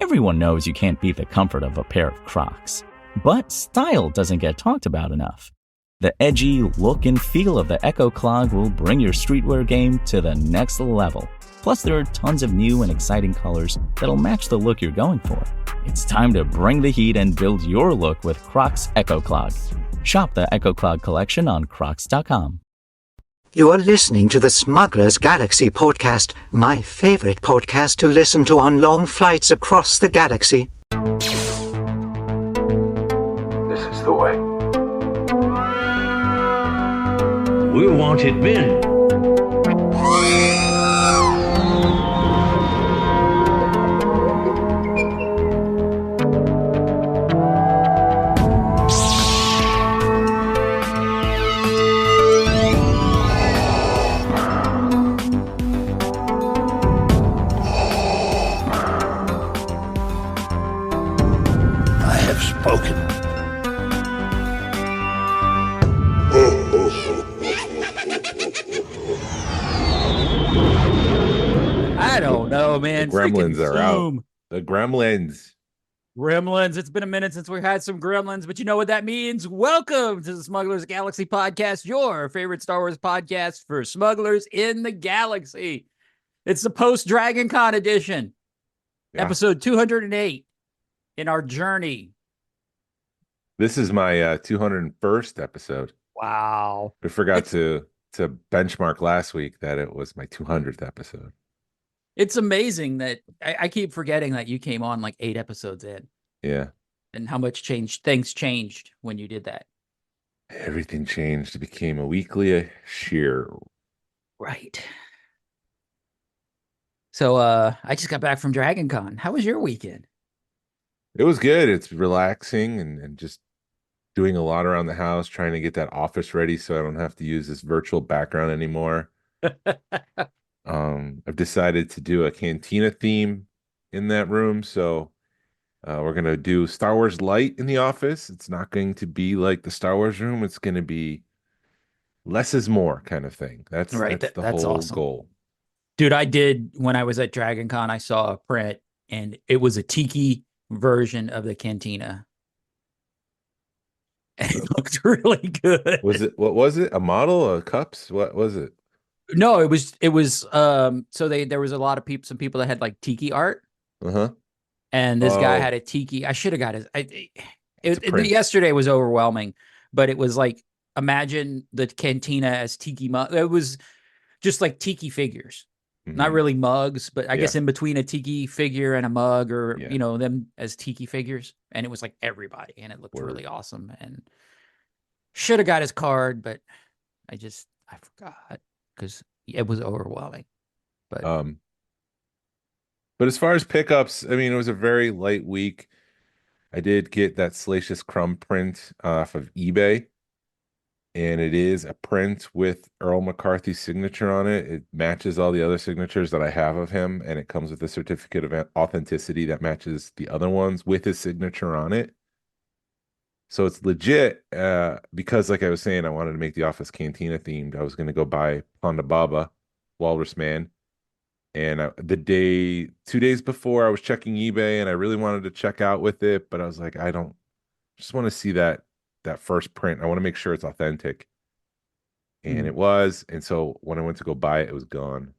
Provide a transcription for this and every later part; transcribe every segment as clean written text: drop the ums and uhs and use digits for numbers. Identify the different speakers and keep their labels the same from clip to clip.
Speaker 1: Everyone knows you can't beat the comfort of a pair of Crocs. But style doesn't get talked about enough. The edgy look and feel of the Echo Clog will bring your streetwear game to the next level. Plus, there are tons of new and exciting colors that'll match the look you're going for. It's time to bring the heat and build your look with Crocs Echo Clog. Shop the Echo Clog collection on crocs.com.
Speaker 2: You are listening to the Smuggler's Galaxy podcast, my favorite podcast to listen to on long flights across the galaxy.
Speaker 3: This is the way.
Speaker 4: We wanted men.
Speaker 5: I don't know, man.
Speaker 6: The gremlins are out. The gremlins.
Speaker 5: Gremlins. It's been a minute since we had some gremlins, but you know what that means? Welcome to the Smugglers Galaxy podcast, your favorite Star Wars podcast for smugglers in the galaxy. It's the post-Dragon Con edition, episode 208 in our journey.
Speaker 6: This is my 201st episode.
Speaker 5: Wow.
Speaker 6: I forgot to benchmark last week that it was my 200th episode.
Speaker 5: It's amazing that I keep forgetting that you came on like 8 episodes in.
Speaker 6: Yeah.
Speaker 5: And how much things changed when you did that.
Speaker 6: Everything changed. It became a weekly sheer.
Speaker 5: Right. So I just got back from Dragon Con. How was your weekend?
Speaker 6: It was good. It's relaxing and just doing a lot around the house, trying to get that office ready so I don't have to use this virtual background anymore. I've decided to do a cantina theme in that room. So we're going to do Star Wars Light in the office. It's not going to be like the Star Wars room. It's going to be less is more kind of thing. That's
Speaker 5: right.
Speaker 6: That's the
Speaker 5: that's
Speaker 6: whole
Speaker 5: awesome.
Speaker 6: goal.
Speaker 5: Dude, I did, when I was at Dragon Con, I saw a print and it was a tiki version of the cantina. And it looked really good.
Speaker 6: What was it? A model? Cups? What was it?
Speaker 5: No, it was so there was a lot of some people that had like tiki art.
Speaker 6: Uh-huh.
Speaker 5: And this guy had a tiki. I should have got yesterday was overwhelming, but it was like, imagine the cantina as tiki mug. It was just like tiki figures. Mm-hmm. Not really mugs, but I guess in between a tiki figure and a mug, or them as tiki figures. And it was like everybody, and it looked really awesome. And should have got his card, but I forgot because it was overwhelming. But
Speaker 6: as far as pickups, I mean, it was a very light week. I did get that Salacious Crumb print off of eBay. And it is a print with Earl McCarthy's signature on it. It matches all the other signatures that I have of him, and it comes with a certificate of authenticity that matches the other ones with his signature on it. So it's legit because, like I was saying, I wanted to make the office cantina themed. I was going to go buy Ponda Baba, Walrus Man. And 2 days before, I was checking eBay, and I really wanted to check out with it, but I was like, I just want to see that first print. I want to make sure it's authentic. And it was. And so when I went to go buy it, it was gone.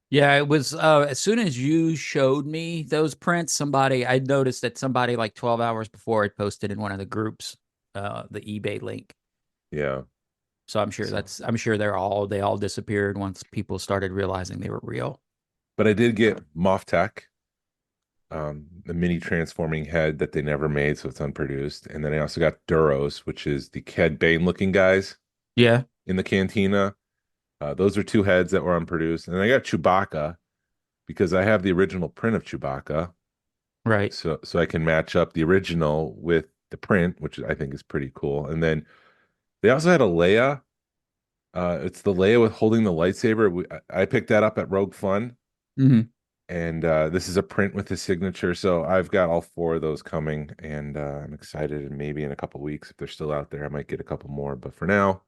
Speaker 5: Yeah, it was as soon as you showed me those prints, I noticed that somebody like 12 hours before had posted in one of the groups the eBay link.
Speaker 6: Yeah.
Speaker 5: So I'm sure they all disappeared once people started realizing they were real.
Speaker 6: But I did get Moff Tech. The mini transforming head that they never made, so it's unproduced. And then I also got Duros, which is the Cad Bane looking guys.
Speaker 5: Yeah.
Speaker 6: In the cantina. Those are 2 heads that were unproduced. And then I got Chewbacca because I have the original print of Chewbacca.
Speaker 5: Right.
Speaker 6: So I can match up the original with the print, which I think is pretty cool. And then they also had a Leia. It's the Leia with holding the lightsaber. I picked that up at Rogue Fun.
Speaker 5: Mm-hmm.
Speaker 6: And this is a print with his signature. So I've got all 4 of those coming, and I'm excited. And maybe in a couple weeks, if they're still out there, I might get a couple more. But for now,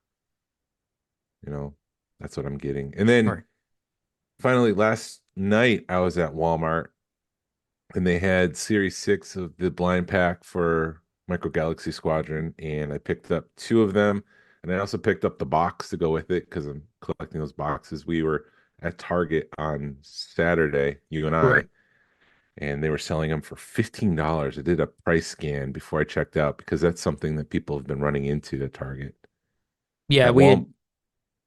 Speaker 6: that's what I'm getting. And then finally, last night, I was at Walmart and they had Series 6 of the blind pack for Micro Galaxy Squadron, and I picked up two of them, and I also picked up the box to go with it because I'm collecting those boxes. We were at Target on Saturday, you and I,
Speaker 5: Right.
Speaker 6: and they were selling them for $15. I did a price scan before I checked out because that's something that people have been running into at Target.
Speaker 5: Yeah,
Speaker 6: At
Speaker 5: we
Speaker 6: Wal
Speaker 5: had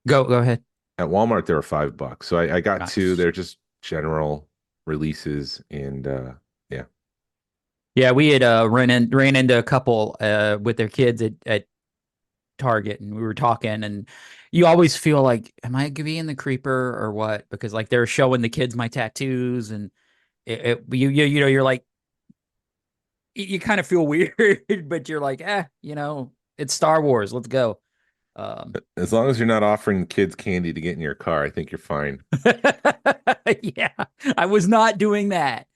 Speaker 5: go ahead.
Speaker 6: at Walmart, they were $5. So I got two.
Speaker 5: Nice.
Speaker 6: They're just general releases, and yeah.
Speaker 5: Yeah, we had ran into a couple with their kids at Target, and we were talking, and you always feel like, am I being the creeper or what? Because like they're showing the kids my tattoos, and you know, you're like, you kind of feel weird, but you're like, it's Star Wars, let's go.
Speaker 6: As long as you're not offering the kids candy to get in your car, I think you're fine.
Speaker 5: Yeah, I was not doing that.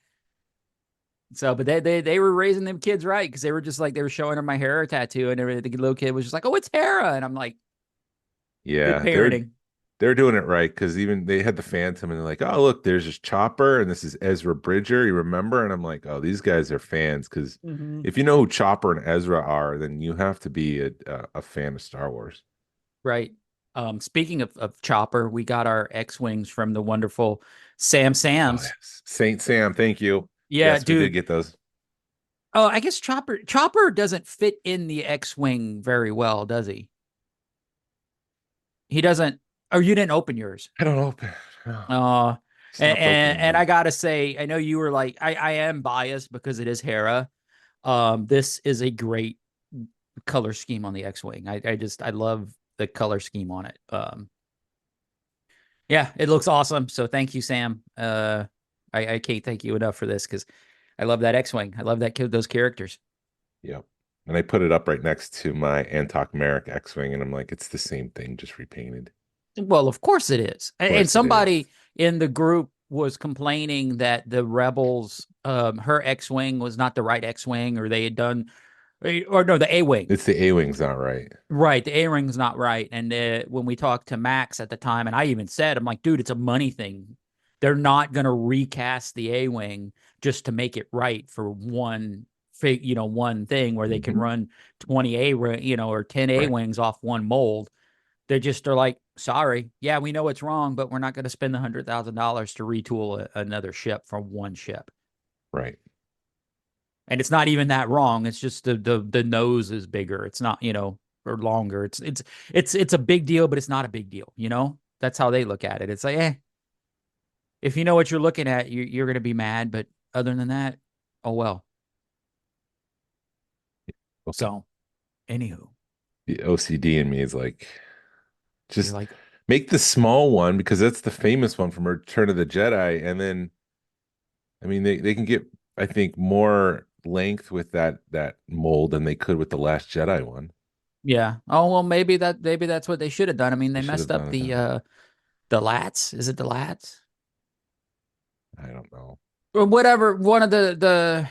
Speaker 5: So, but they were raising them kids right, because they were just like, they were showing her my Hera tattoo, and everything. The little kid was just like, "Oh, it's Hera," and I'm like, "Good
Speaker 6: Yeah,
Speaker 5: parenting."
Speaker 6: they're doing it right because even they had the Phantom and they're like, oh look, there's this Chopper and this is Ezra Bridger. You remember? And I'm like, oh, these guys are fans because
Speaker 5: Hmm.
Speaker 6: if you know who Chopper and Ezra are, then you have to be a fan of Star Wars.
Speaker 5: Right. Speaking of Chopper, we got our X-Wings from the wonderful Sam
Speaker 6: Oh
Speaker 5: Sams.
Speaker 6: yes, Saint Sam, thank you.
Speaker 5: Yeah,
Speaker 6: Yes, we did
Speaker 5: dude.
Speaker 6: get those.
Speaker 5: Oh, I guess Chopper doesn't fit in the X-Wing very well, does he? He doesn't. Or you didn't open yours.
Speaker 6: I don't open. No,
Speaker 5: Uh,
Speaker 6: stopped opening
Speaker 5: and I
Speaker 6: them.
Speaker 5: gotta say, I know you were like, I am biased because it is Hera. This is a great color scheme on the X-Wing. I love the color scheme on it. Yeah, it looks awesome. So thank you, Sam. I can't thank you enough for this, because I love that X-Wing. I love those characters.
Speaker 6: Yep. And I put it up right next to my Antok Merrick X-Wing, and I'm like, it's the same thing, just repainted.
Speaker 5: Well, of course it is.
Speaker 6: Of
Speaker 5: And
Speaker 6: course it is.
Speaker 5: somebody in the group was complaining that the Rebels, her X-Wing was not the right X-Wing, or they had done, or no, the A-Wing.
Speaker 6: It's the A-Wing's not right.
Speaker 5: Right, the A-Ring's not right. And when we talked to Max at the time, and I even said, I'm like, dude, it's a money thing. They're not going to recast the A-Wing just to make it right for one thing where they can
Speaker 6: Mhm.
Speaker 5: run 20 or 10
Speaker 6: Right.
Speaker 5: A-Wings off one mold. They're like, sorry, yeah, we know it's wrong, but we're not going to spend the $100,000 to retool another ship from one ship.
Speaker 6: Right.
Speaker 5: And it's not even that wrong. It's just the nose is bigger. It's not, or longer. It's a big deal, but it's not a big deal. That's how they look at it. It's like, if you know what you're looking at, you're going to be mad. But other than that, oh well.
Speaker 6: Okay.
Speaker 5: So, anywho,
Speaker 6: The OCD in me is like,
Speaker 5: you're
Speaker 6: just
Speaker 5: like,
Speaker 6: make the small one because that's the famous one from Return of the Jedi. And then, I mean, they can get, I think, more length with that mold than they could with the Last Jedi one.
Speaker 5: yeah. Oh well, maybe that's what they should have done. I mean,
Speaker 6: They
Speaker 5: they
Speaker 6: should have
Speaker 5: messed up
Speaker 6: done it that way.
Speaker 5: the lats. Is it the lats?
Speaker 6: I don't know.
Speaker 5: Or whatever, one of the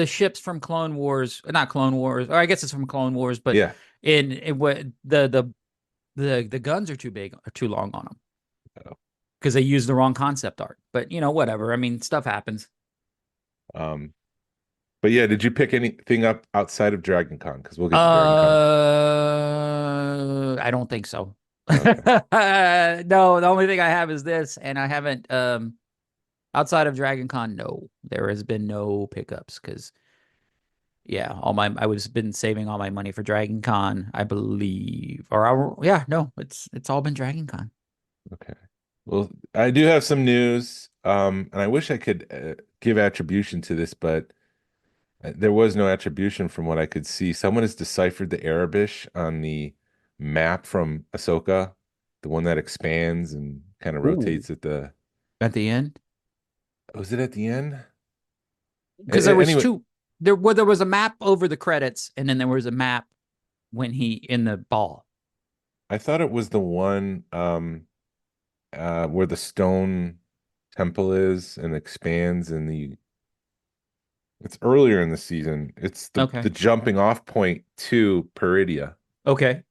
Speaker 5: ships from Clone Wars, not Clone Wars, or I guess it's from Clone Wars, but
Speaker 6: Yeah.
Speaker 5: in what the guns are too big or too long on them,
Speaker 6: Oh.
Speaker 5: because they used the wrong concept art. But whatever. I mean, stuff happens.
Speaker 6: Um, but yeah, did you pick anything up outside of Dragon Con? Because we'll get to Dragon Con.
Speaker 5: I don't think so.
Speaker 6: Okay.
Speaker 5: No, the only thing I have is this, and I haven't outside of Dragon Con, no, there has been no pickups, because yeah, I was been saving all my money for Dragon Con, I believe. Yeah, no, it's all been Dragon Con.
Speaker 6: Okay. Well, I do have some news. And I wish I could give attribution to this, but there was no attribution from what I could see. Someone has deciphered the Arabish on the map from Ahsoka, the one that expands and kind of
Speaker 5: Ooh.
Speaker 6: rotates at the.
Speaker 5: At the end,
Speaker 6: Was it at the end?
Speaker 5: because there was
Speaker 6: Anyway,
Speaker 5: two. There was a map over the credits, and then there was a map when he in the ball.
Speaker 6: I thought it was the one where the stone temple is and expands and the it's earlier in the season. It's the
Speaker 5: Okay.
Speaker 6: jumping off point to Peridia.
Speaker 5: Okay.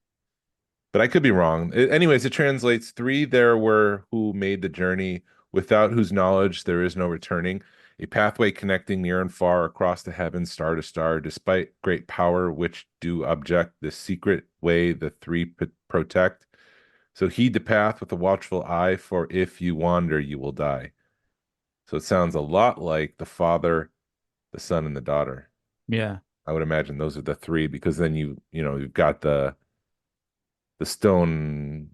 Speaker 6: But I could be wrong. Anyways, it translates three there were who made the journey without whose knowledge there is no returning. A pathway connecting near and far across the heavens, star to star, despite great power, which do object the secret way the three protect. So heed the path with a watchful eye, for if you wander, you will die. So it sounds a lot like the Father, the Son, and the daughter.
Speaker 5: Yeah.
Speaker 6: I would imagine those are the three, because then you've got the stone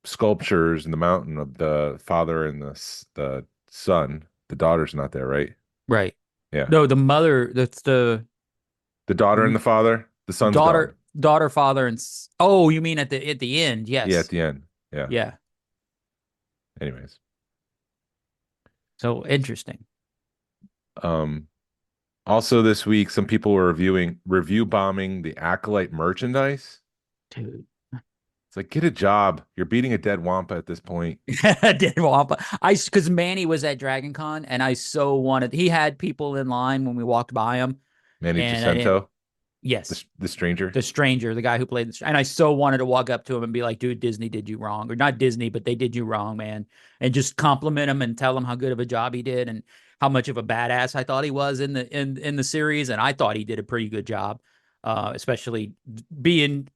Speaker 6: sculptures in the mountain of the Father and the Son. The daughter's not there, right?
Speaker 5: Right.
Speaker 6: Yeah.
Speaker 5: No, the mother, that's the
Speaker 6: Daughter and the father. The son's gone.
Speaker 5: daughter, father, and oh, you mean at the end?
Speaker 6: Yeah, at
Speaker 5: Yes.
Speaker 6: the end. Yeah.
Speaker 5: Yeah.
Speaker 6: Anyways.
Speaker 5: So interesting.
Speaker 6: Also this week, some people were review bombing the Acolyte merchandise.
Speaker 5: Dude.
Speaker 6: It's like, get a job. You're beating a dead wampa at this point.
Speaker 5: Dead wampa. Because Manny was at Dragon Con, and I so wanted. He had people in line when we walked by him.
Speaker 6: Manny
Speaker 5: And
Speaker 6: Jacinto.
Speaker 5: Yes.
Speaker 6: The stranger.
Speaker 5: The stranger, the guy who played and I so wanted to walk up to him and be like, dude, Disney did you wrong. Or not Disney, but they did you wrong, man. And just compliment him and tell him how good of a job he did and how much of a badass I thought he was in the series. And I thought he did a pretty good job, especially being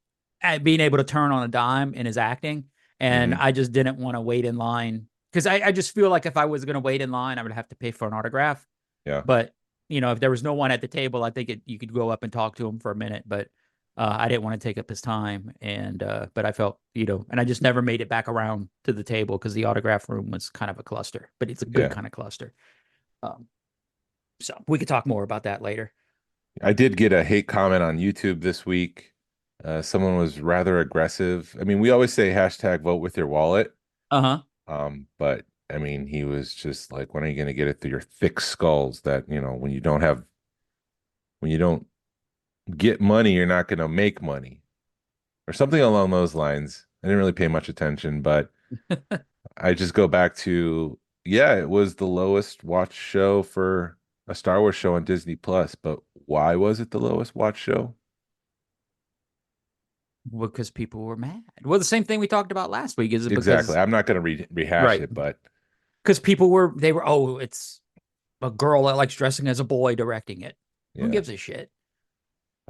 Speaker 5: able to turn on a dime in his acting. And I just didn't want to wait in line because I just feel like if I was going to wait in line, I would have to pay for an autograph.
Speaker 6: Yeah.
Speaker 5: But if there was no one at the table, I think you could go up and talk to him for a minute, but I didn't want to take up his time. And, but I felt, and I just never made it back around to the table because the autograph room was kind of a cluster, but it's a good kind of cluster. So we could talk more about that later.
Speaker 6: I did get a hate comment on YouTube this week. Someone was rather aggressive. I mean, we always say hashtag vote with your wallet. But I mean, he was just like, when are you going to get it through your thick skulls that, when you don't get money, you're not going to make money or something along those lines. I didn't really pay much attention, but I just go back to, it was the lowest watched show for a Star Wars show on Disney Plus, but why was it the lowest watched show?
Speaker 5: Well, because people were mad. Well, the same thing we talked about last week is
Speaker 6: exactly. I'm not going to rehash it, but
Speaker 5: because people were, it's a girl that likes dressing as a boy directing it. Who gives a shit?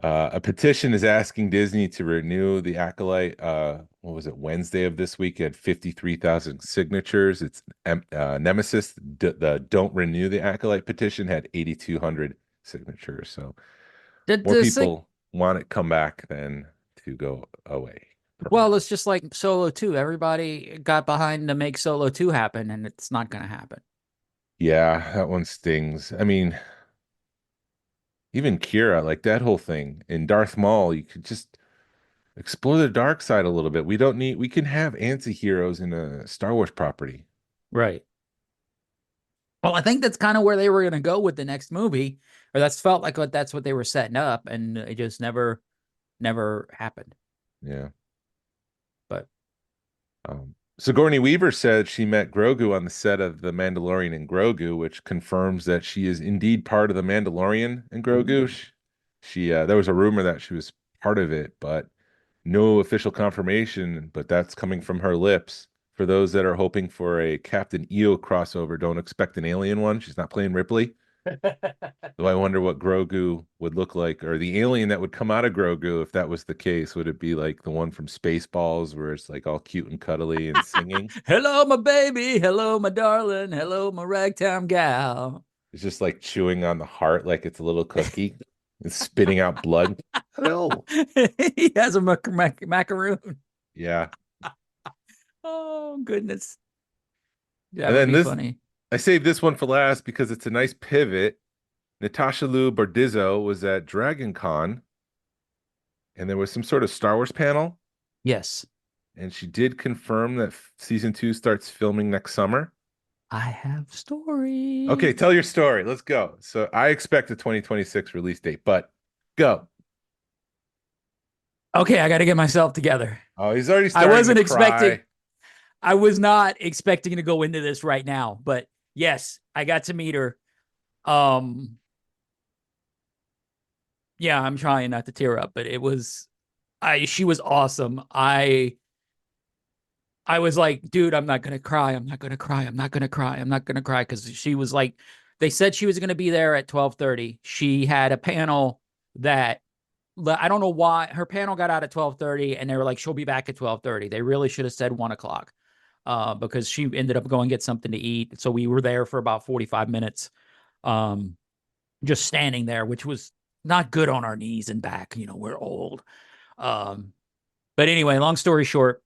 Speaker 6: A petition is asking Disney to renew the Acolyte. What was it? Wednesday of this week, it had 53,000 signatures. It's Nemesis. The Don't Renew the Acolyte petition had 8,200 signatures. So more people want it come back than to go away.
Speaker 5: Well, it's just like Solo 2. Everybody got behind to make Solo 2 happen, and it's not going to happen.
Speaker 6: Yeah, that one stings. I mean, even Kira, like that whole thing in Darth Maul, you could just explore the dark side a little bit. We can have anti-heroes in a Star Wars property.
Speaker 5: Right. Well, I think that's kind of where they were going to go with the next movie, or that's felt like that's what they were setting up, and it just never happened.
Speaker 6: Yeah.
Speaker 5: But
Speaker 6: Sigourney Weaver said she met Grogu on the set of The Mandalorian and Grogu, which confirms that she is indeed part of The Mandalorian and Grogu. She there was a rumor that she was part of it, but no official confirmation, but that's coming from her lips. For those that are hoping for a Captain EO crossover, don't expect an alien one. She's not playing Ripley. So I wonder what Grogu would look like, or the alien that would come out of Grogu if that was the case. Would it be like the one from Spaceballs where it's like all cute and cuddly and singing?
Speaker 5: Hello, my baby. Hello, my darling. Hello, my ragtime gal.
Speaker 6: It's just like chewing on the heart like it's a little cookie. It's spitting out blood. Hello.
Speaker 5: He has a macaroon.
Speaker 6: Yeah.
Speaker 5: Oh, goodness. That
Speaker 6: and
Speaker 5: would
Speaker 6: then
Speaker 5: be funny.
Speaker 6: I saved this one for last because it's a nice pivot. Natasha Liu Bordizzo was at Dragon Con, and there was some sort of Star Wars panel.
Speaker 5: Yes.
Speaker 6: And she did confirm that season 2 starts filming next summer.
Speaker 5: I have stories.
Speaker 6: Okay, tell your story. Let's go. So I expect a 2026 release date, but go.
Speaker 5: Okay, I got to get myself together.
Speaker 6: Oh, he's already starting to cry.
Speaker 5: I was not expecting to go into this right now, but yes, I got to meet her. Yeah, I'm trying not to tear up, but she was awesome. I was like, dude, I'm not going to cry. I'm not going to cry. I'm not going to cry. I'm not going to cry. Cause she was like They said she was going to be there at 12:30. She had a panel that I don't know why her panel got out at 12:30, and they were like, she'll be back at 12:30. They really should have said 1:00, because she ended up going get something to eat. So we were there for about 45 minutes, just standing there, which was not good on our knees and back. We're old. But anyway, long story short,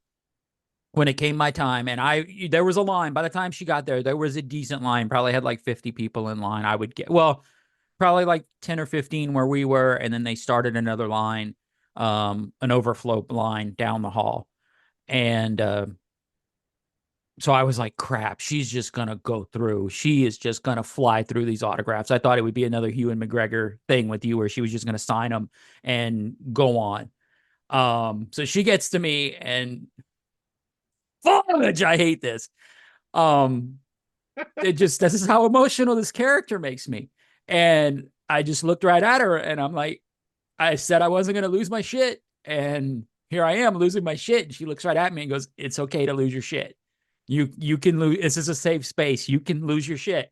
Speaker 5: when it came my time, and there was a line. By the time she got there was a decent line. Probably had like 50 people in line. I would get, well, probably like 10 or 15 where we were, and then they started another line, an overflow line down the hall. And so I was like, crap, she's just going to go through. She is just going to fly through these autographs. I thought it would be another Ewan McGregor thing with you where she was just going to sign them and go on. So she gets to me, and fudge, I hate this. This is how emotional this character makes me. And I just looked right at her, and I'm like, I said I wasn't going to lose my shit. And here I am losing my shit. And she looks right at me and goes, it's okay to lose your shit. You can lose. This is a safe space. You can lose your shit.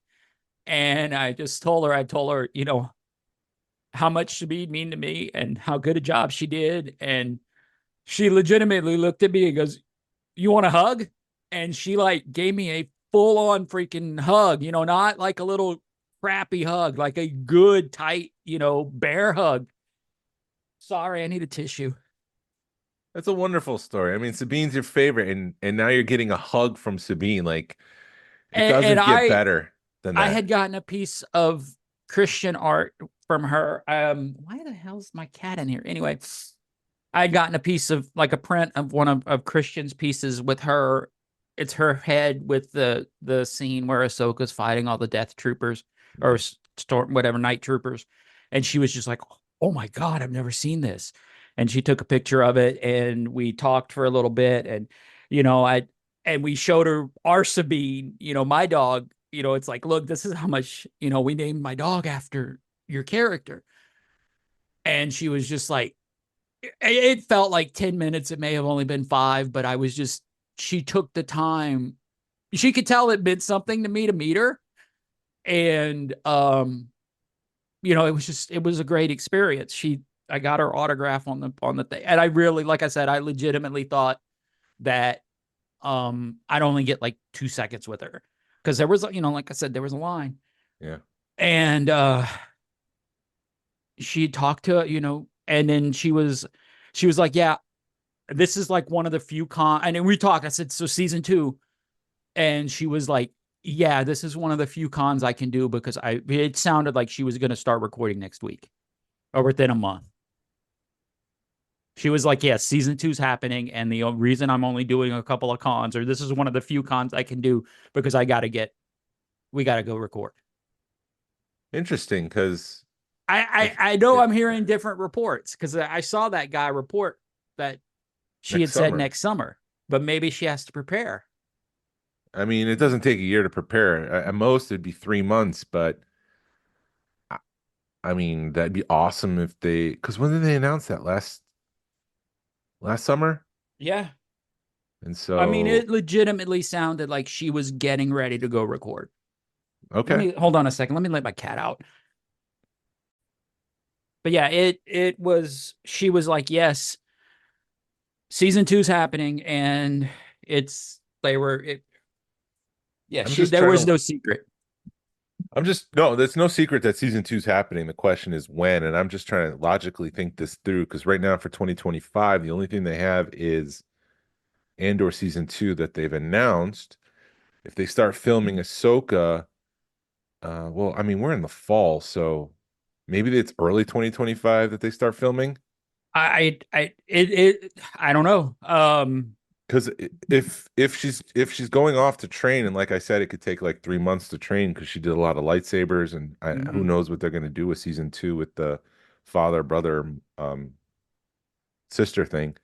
Speaker 5: And I told her, how much Sabine mean to me and how good a job she did. And she legitimately looked at me and goes, you want a hug? And she like gave me a full on freaking hug, not like a little crappy hug, like a good, tight, bear hug. Sorry, I need a tissue.
Speaker 6: That's a wonderful story. I mean, Sabine's your favorite, and now you're getting a hug from Sabine. Like, it doesn't get better than that.
Speaker 5: I had gotten a piece of Christian art from her. Why the hell's my cat in here? Anyway, I had gotten a piece of like a print of one of Christian's pieces with her. It's her head with the scene where Ahsoka's fighting all the Death Troopers or whatever night troopers, and she was just like, "Oh my God, I've never seen this." And she took a picture of it, and we talked for a little bit, and we showed her our Sabine, my dog. It's like, look, this is how much we named my dog after your character, and she was just like, it felt like 10 minutes. It may have only been 5, but she took the time. She could tell it meant something to me to meet her. And, it was a great experience. I got her autograph on the thing. And I really, like I said, I legitimately thought that, I'd only get like 2 seconds with her. Cause there was, like I said, there was a line.
Speaker 6: Yeah.
Speaker 5: And, she talked to, and then she was like, yeah, this is like one of the few and then we talked, I said, so season 2. And she was like, yeah, this is one of the few cons I can do because it sounded like she was going to start recording next week or within a month. She was like, yeah, season 2's happening. And the reason I'm only doing a couple of cons, or this is one of the few cons I can do because we got to go record.
Speaker 6: Interesting. Cause
Speaker 5: I know I'm hearing different reports because I saw that guy report that she had said next summer, but maybe she has to prepare.
Speaker 6: I mean, it doesn't take a year to prepare. At most, it'd be 3 months, but I mean, that'd be awesome if because when did they announce that? Last summer?
Speaker 5: Yeah.
Speaker 6: And so,
Speaker 5: I mean, it legitimately sounded like she was getting ready to go record.
Speaker 6: Okay.
Speaker 5: Hold on a second. Let me let my cat out. But yeah, she was like, yes, season 2's happening, and there was no secret.
Speaker 6: No, there's no secret that season 2's happening. The question is when, and I'm just trying to logically think this through because right now for 2025, the only thing they have is Andor season 2 that they've announced. If they start filming Ahsoka, well, I mean, we're in the fall, so maybe it's early 2025 that they start filming.
Speaker 5: I don't know.
Speaker 6: Because if she's going off to train, and like I said, it could take like 3 months to train because she did a lot of lightsabers, and who knows what they're going to do with season 2 with the father brother sister thing,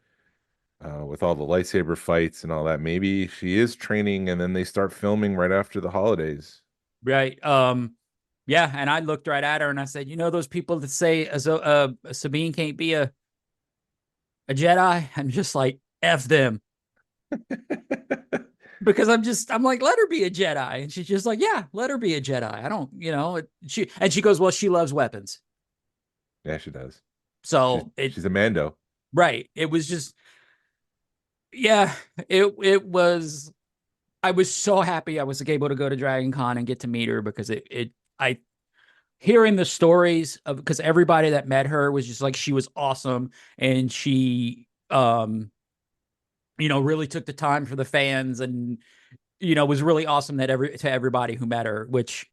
Speaker 6: with all the lightsaber fights and all that. Maybe she is training, and then they start filming right after the holidays.
Speaker 5: Right. Yeah, and I looked right at her and I said, those people that say Sabine can't be a Jedi? I'm just like, F them. because I'm like, let her be a Jedi. And she's just like, yeah, let her be a Jedi. I don't, she goes, well, she loves weapons.
Speaker 6: Yeah, she does.
Speaker 5: So
Speaker 6: she's a Mando.
Speaker 5: Right. It was just, yeah, it was, I was so happy I was able to go to Dragon Con and get to meet her because I hearing the stories of, because everybody that met her was just like, she was awesome. And she, really took the time for the fans and, was really awesome to everybody who met her, which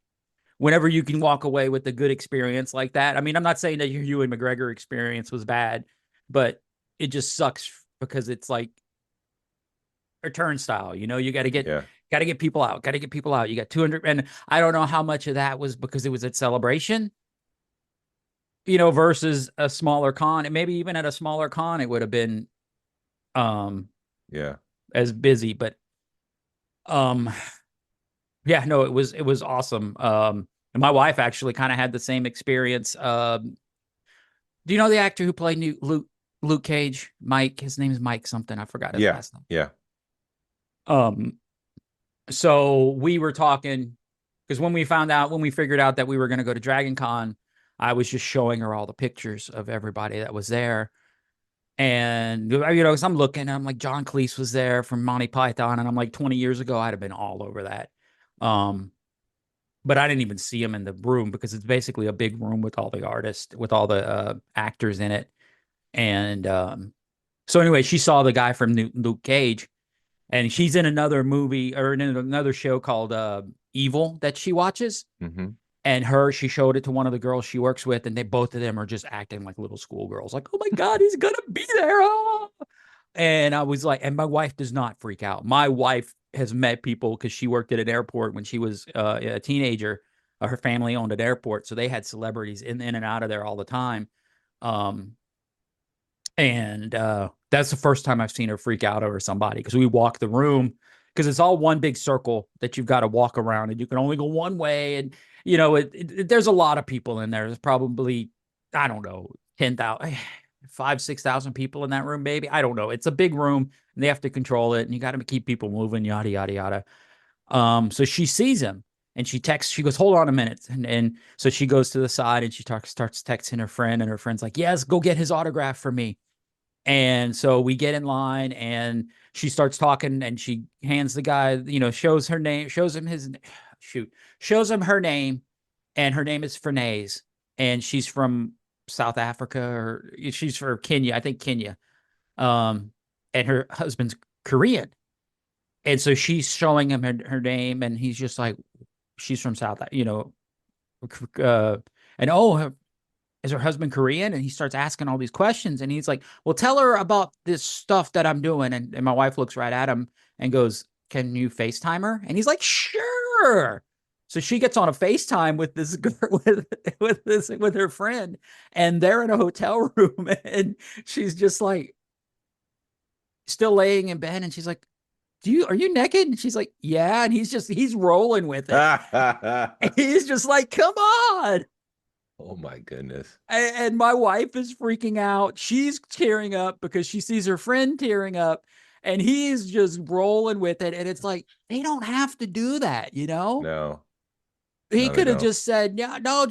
Speaker 5: whenever you can walk away with a good experience like that. I mean, I'm not saying that your Ewan McGregor experience was bad, but it just sucks because it's like a turnstile. You got to get people out. Got to get people out. You got 200, and I don't know how much of that was because it was at Celebration, versus a smaller con, and maybe even at a smaller con it would have been,
Speaker 6: yeah,
Speaker 5: as busy. But yeah, no, it was awesome. And my wife actually kind of had the same experience. Do you know the actor who played Luke Cage? Mike, his name's Mike something. I forgot his last name.
Speaker 6: Yeah.
Speaker 5: So we were talking because when we figured out that we were going to go to Dragon Con, I was just showing her all the pictures of everybody that was there. And, so I'm looking, and I'm like, John Cleese was there from Monty Python. And I'm like, 20 years ago, I'd have been all over that. But I didn't even see him in the room because it's basically a big room with all the artists, with all the actors in it. And so anyway, she saw the guy from Luke Cage, and she's in another movie or in another show called Evil that she watches.
Speaker 6: Mm-hmm.
Speaker 5: And she showed it to one of the girls she works with, and both of them are just acting like little schoolgirls, like, oh my God, he's gonna be there. Oh. And I was like, and my wife does not freak out. My wife has met people because she worked at an airport when she was a teenager. Her family owned an airport, so they had celebrities in and out of there all the time. And that's the first time I've seen her freak out over somebody, because we walk the room because it's all one big circle that you've got to walk around, and you can only go one way. And, there's a lot of people in there. There's probably, I don't know, 10,000, 6,000 people in that room, maybe. I don't know. It's a big room, and they have to control it, and you got to keep people moving, yada, yada, yada. So she sees him, and she goes, hold on a minute. And so she goes to the side, and she starts texting her friend, and her friend's like, yes, go get his autograph for me. And so we get in line, and she starts talking, and she hands the guy, shows her name, shows him her name, and her name is Fernaise, and she's from South Africa, or she's from Kenya, I think Kenya. And her husband's Korean. And so she's showing him her name, and he's just like, she's from South, and is her husband Korean? And he starts asking all these questions, and he's like, well, tell her about this stuff that I'm doing. And my wife looks right at him and goes, can you FaceTime her? And he's like, sure. So she gets on a FaceTime with this girl, with her friend, and they're in a hotel room, and she's just like still laying in bed, and she's like, are you naked? And she's like, yeah. And he's rolling with it. He's just like, come on.
Speaker 6: Oh my goodness.
Speaker 5: And my wife is freaking out. She's tearing up because she sees her friend tearing up, and he's just rolling with it. And it's like, they don't have to do that,
Speaker 6: No.
Speaker 5: He could have just said, yeah, no,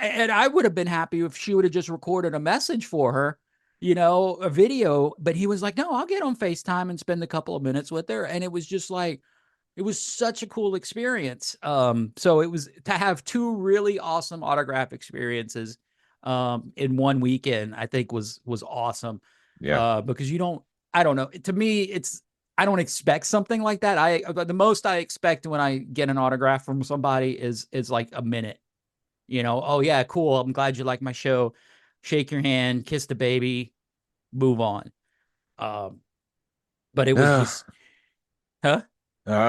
Speaker 5: and I would have been happy if she would have just recorded a message for her, a video. But he was like, no, I'll get on FaceTime and spend a couple of minutes with her. And it was just like, it was such a cool experience. So it was to have two really awesome autograph experiences in one weekend, I think was awesome.
Speaker 6: Yeah.
Speaker 5: Because I don't know. To me, I don't expect something like that. The most I expect when I get an autograph from somebody is like a minute. Oh yeah, cool. I'm glad you like my show. Shake your hand, kiss the baby, move on. But it was just, huh?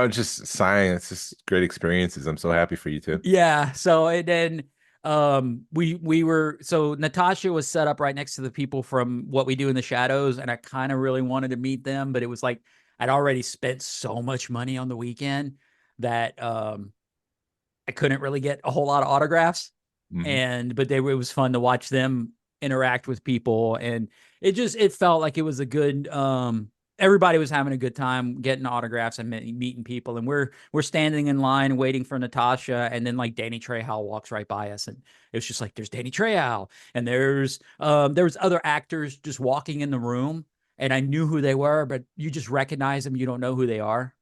Speaker 6: Just sighing. It's just great experiences. I'm so happy for you too.
Speaker 5: Yeah. So, and then so Natasha was set up right next to the people from What We Do in the Shadows, and I kind of really wanted to meet them, but it was like I'd already spent so much money on the weekend that I couldn't really get a whole lot of autographs.
Speaker 6: Mm-hmm.
Speaker 5: But it was fun to watch them interact with people, and it felt like it was a good everybody was having a good time getting autographs and meeting people. And we're standing in line waiting for Natasha. And then like Danny Trejo walks right by us. And it was just like, there's Danny Trejo. And there's other actors just walking in the room. And I knew who they were, but you just recognize them. You don't know who they are,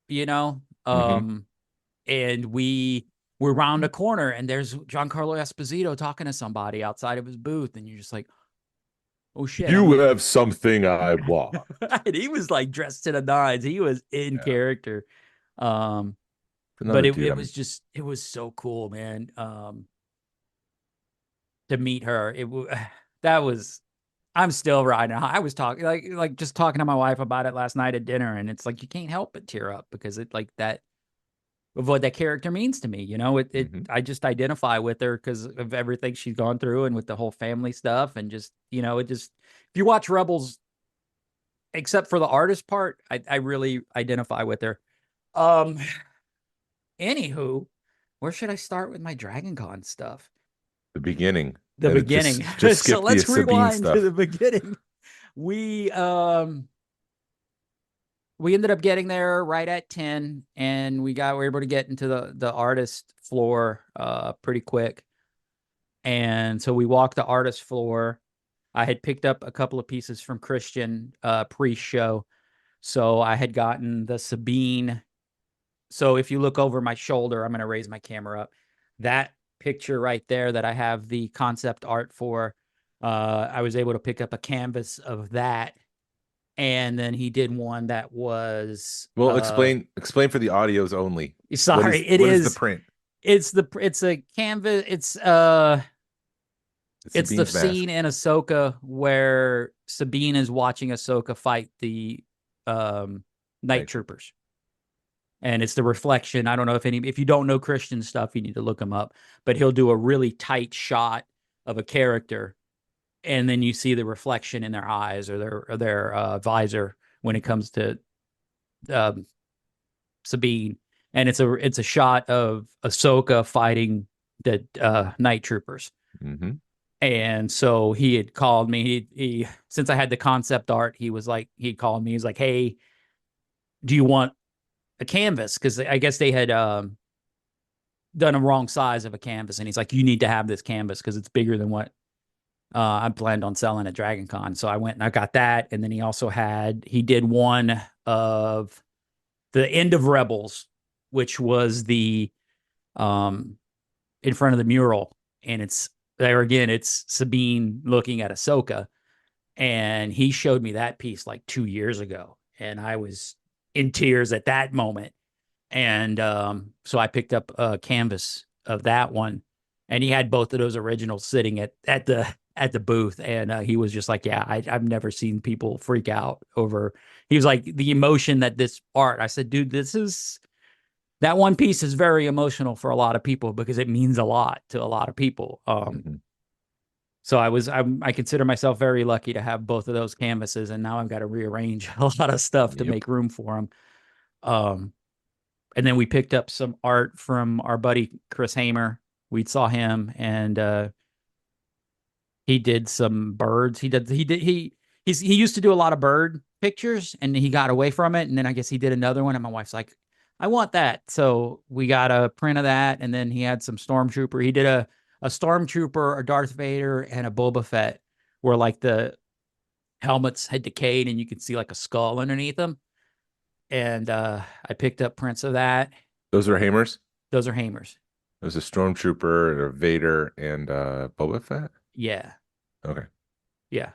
Speaker 5: you know? And we're around a corner and there's Giancarlo Esposito talking to somebody outside of his booth. And you're just like, oh shit.
Speaker 6: You have something I want.
Speaker 5: And he was like dressed to the nines. He was in character. But it was so cool, man. To meet her. I'm still riding. I was talking like just talking to my wife about it last night at dinner. And it's like, you can't help but tear up because it like that of what that character means to me. You know, I just identify with her because of everything she's gone through and with the whole family stuff. And just, you know, if you watch Rebels, except for the artist part, I really identify with her. Anywho, where should I start with my Dragon Con stuff?
Speaker 6: The beginning.
Speaker 5: Just so let's rewind to the beginning. We ended up getting there right at 10 and we were able to get into the artist floor pretty quick. And so we walked the artist floor. I had picked up a couple of pieces from Christian pre-show. So I had gotten the Sabine. So if you look over my shoulder, I'm going to raise my camera up. That picture right there that I have the concept art for, I was able to pick up a canvas of that. And then he did one that was
Speaker 6: explain for the audios only.
Speaker 5: Sorry,
Speaker 6: what is the print?
Speaker 5: It's a canvas. It's the scene in Ahsoka where Sabine is watching Ahsoka fight the night troopers. And it's the reflection. I don't know if you don't know Christian stuff, you need to look him up, but he'll do a really tight shot of a character. And then you see the reflection in their eyes or their visor when it comes to Sabine, and it's a shot of Ahsoka fighting the night troopers. And so he had called me. He since I had the concept art, he called me. He's like, "Hey, do you want a canvas?" Because I guess they had done a wrong size of a canvas, and he's like, "You need to have this canvas because it's bigger than what." I planned on selling at Dragon Con. So I went and I got that. And then he did one of the end of Rebels, which was the in front of the mural. And it's Sabine looking at Ahsoka. And he showed me that piece like 2 years ago. And I was in tears at that moment. And so I picked up a canvas of that one. And he had both of those originals sitting at the booth. And he was just like, yeah, I've never seen people freak out over. He was like, the emotion that this art. I said, dude, that one piece is very emotional for a lot of people because it means a lot to a lot of people. So I consider myself very lucky to have both of those canvases. And now I've got to rearrange a lot of stuff to make room for them. And then we picked up some art from our buddy Chris Hamer. We saw him and he did some birds. He used to do a lot of bird pictures and he got away from it. And then I guess he did another one and my wife's like, I want that. So we got a print of that. And then he had some stormtrooper. He did a stormtrooper, a Darth Vader, and a Boba Fett where like the helmets had decayed and you could see like a skull underneath them. And I picked up prints of that.
Speaker 6: Those are Hamers?
Speaker 5: Those are Hamers.
Speaker 6: There's a stormtrooper, a Vader, and Boba Fett?
Speaker 5: Yeah.
Speaker 6: Okay.
Speaker 5: Yeah.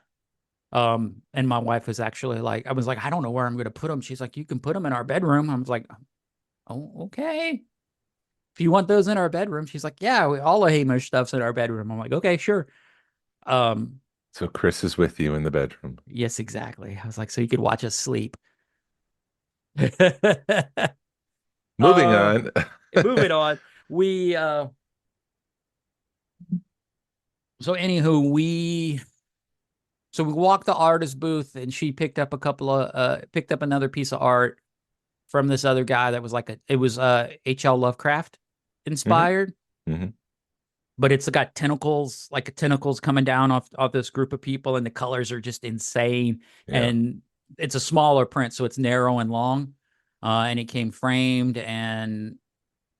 Speaker 5: And my wife was actually like, I was like, I don't know where I'm going to put them. She's like, you can put them in our bedroom. I was like, oh, okay. If you want those in our bedroom, she's like, yeah, all the Hamish stuff's in our bedroom. I'm like, okay, sure.
Speaker 6: So Chris is with you in the bedroom.
Speaker 5: Yes, exactly. I was like, so you could watch us sleep.
Speaker 6: Moving on.
Speaker 5: Moving on. So anywho, we walked the artist booth and she picked up another piece of art from this other guy that was like H.L. Lovecraft inspired.
Speaker 6: Mm-hmm.
Speaker 5: but it's got tentacles, like tentacles coming down off this group of people, and the colors are just insane.
Speaker 6: Yeah.
Speaker 5: And it's a smaller print, so it's narrow and long. And it came framed, and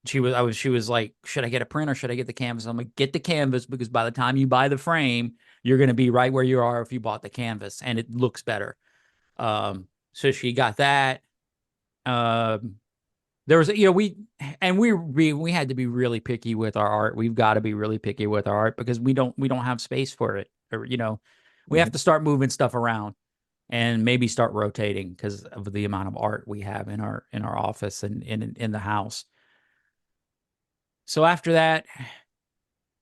Speaker 5: she was like, should I get a print or should I get the canvas? I'm like, get the canvas, because by the time you buy the frame, you're going to be right where you are if you bought the canvas, and it looks better. So she got that. There was, we had to be really picky with our art. We've got to be really picky with our art because we don't have space for it. Or, we have to start moving stuff around and maybe start rotating because of the amount of art we have in our office and in the house. So after that,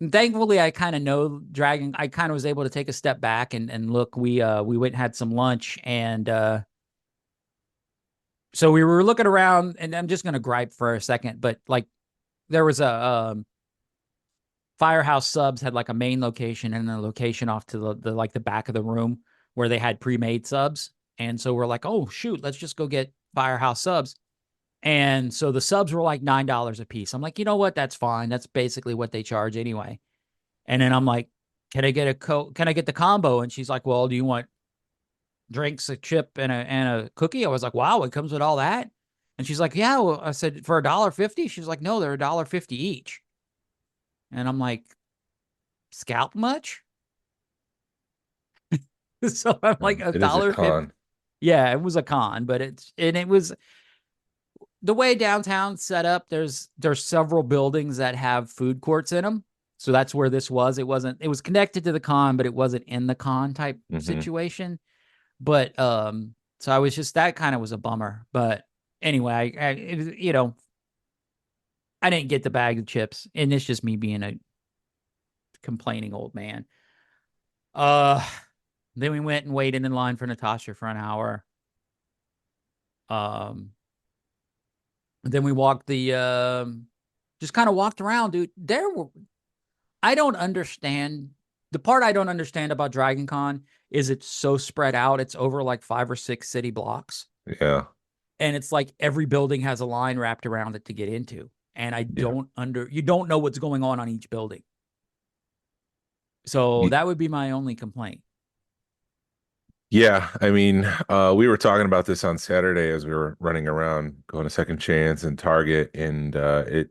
Speaker 5: thankfully, I kind of know Dragon. I kind of was able to take a step back and look. We went and had some lunch, and so we were looking around. And I'm just gonna gripe for a second, but like there was a Firehouse Subs had like a main location and a location off to the like the back of the room where they had pre-made subs. And so we're like, oh shoot, let's just go get Firehouse Subs. And so the subs were like $9 a piece. I'm like, you know what? That's fine. That's basically what they charge anyway. And then I'm like, can I get the combo? And she's like, well, do you want drinks, a chip, and a cookie? I was like, wow, it comes with all that. And she's like, yeah. Well, I said, for $1.50. She's like, no, they're $1.50 each. And I'm like, scalp much? So I'm like,
Speaker 6: It is a
Speaker 5: $1.50.
Speaker 6: con.
Speaker 5: Yeah, it was a con, but it was the way downtown's set up. There's several buildings that have food courts in them. So that's where this was. It was connected to the con, but it wasn't in the con type situation. But so I was just, that kind of was a bummer. But anyway, I didn't get the bag of chips, and it's just me being a complaining old man. Then we went and waited in line for Natasha for an hour. Then we walked just kind of walked around, dude. I don't understand. The part I don't understand about Dragon Con is it's so spread out. It's over like 5 or 6 city blocks.
Speaker 6: Yeah.
Speaker 5: And it's like every building has a line wrapped around it to get into. And you don't know what's going on each building. So that would be my only complaint.
Speaker 6: Yeah, I mean, we were talking about this on Saturday as we were running around going to Second Chance and Target, and I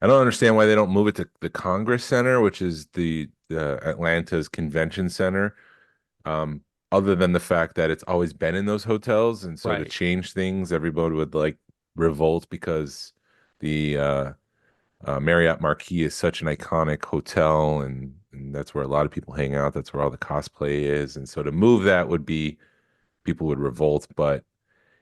Speaker 6: don't understand why they don't move it to the Congress Center, which is the Atlanta's convention center. Other than the fact that it's always been in those hotels, and so to change things, everybody would like revolt because the Marriott Marquis is such an iconic hotel, and that's where a lot of people hang out. That's where all the cosplay is. And so to move that would be, people would revolt. But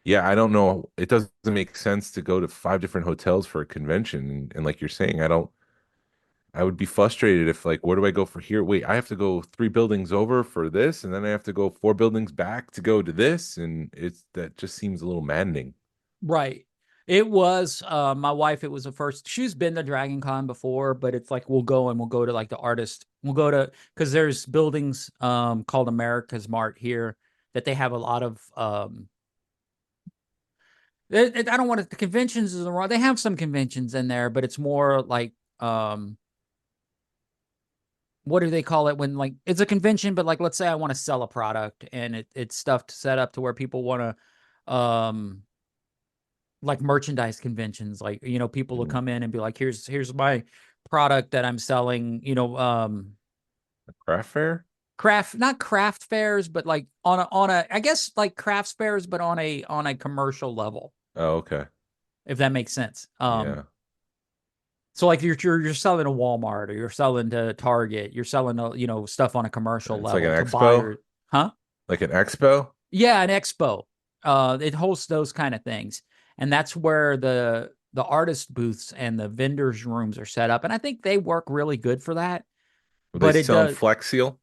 Speaker 6: yeah, I don't know. It doesn't make sense to go to 5 different hotels for a convention. And like you're saying, I would be frustrated if like, where do I go for here? Wait, I have to go 3 buildings over for this, and then I have to go 4 buildings back to go to this. And that just seems a little maddening.
Speaker 5: Right. It was my wife. It was the first. She's been to Dragon Con before, but it's like we'll go to like the artist. We'll go to, because there's buildings called America's Mart here that they have a lot of. I don't want to. The conventions is the wrong. They have some conventions in there, but it's more like what do they call it when like it's a convention, but like let's say I want to sell a product and it's stuff set up to where people want to like merchandise conventions, like, people will come in and be like, here's my product that I'm selling,
Speaker 6: Craft fair?
Speaker 5: not craft fairs, but like on a, I guess like crafts fairs, but on a commercial level.
Speaker 6: Oh, okay.
Speaker 5: If that makes sense.
Speaker 6: Yeah.
Speaker 5: So like you're selling to Walmart, or you're selling to Target, you're selling, stuff on a commercial
Speaker 6: It's
Speaker 5: level.
Speaker 6: like an
Speaker 5: to
Speaker 6: expo?
Speaker 5: Huh?
Speaker 6: Like an expo?
Speaker 5: Yeah, an expo. It hosts those kind of things. And that's where the artist booths and the vendors rooms are set up. And I think they work really good for that.
Speaker 6: Were
Speaker 5: But
Speaker 6: they
Speaker 5: it
Speaker 6: selling
Speaker 5: does.
Speaker 6: Flex Seal?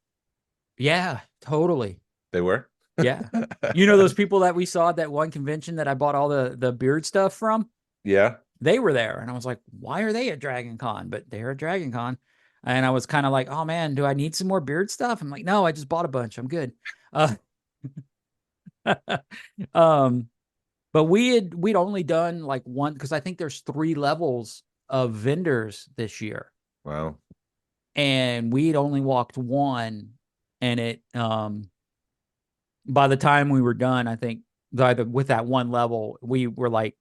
Speaker 5: Yeah, totally.
Speaker 6: They were?
Speaker 5: Yeah. Those people that we saw at that one convention that I bought all the beard stuff from?
Speaker 6: Yeah.
Speaker 5: They were there. And I was like, why are they at Dragon Con? But they're at Dragon Con. And I was kind of like, oh man, do I need some more beard stuff? I'm like, no, I just bought a bunch. I'm good. But we'd only done like one, because I think there's 3 levels of vendors this year.
Speaker 6: Wow.
Speaker 5: and we'd only walked one, and it by the time we were done, I think with that one level, we were like,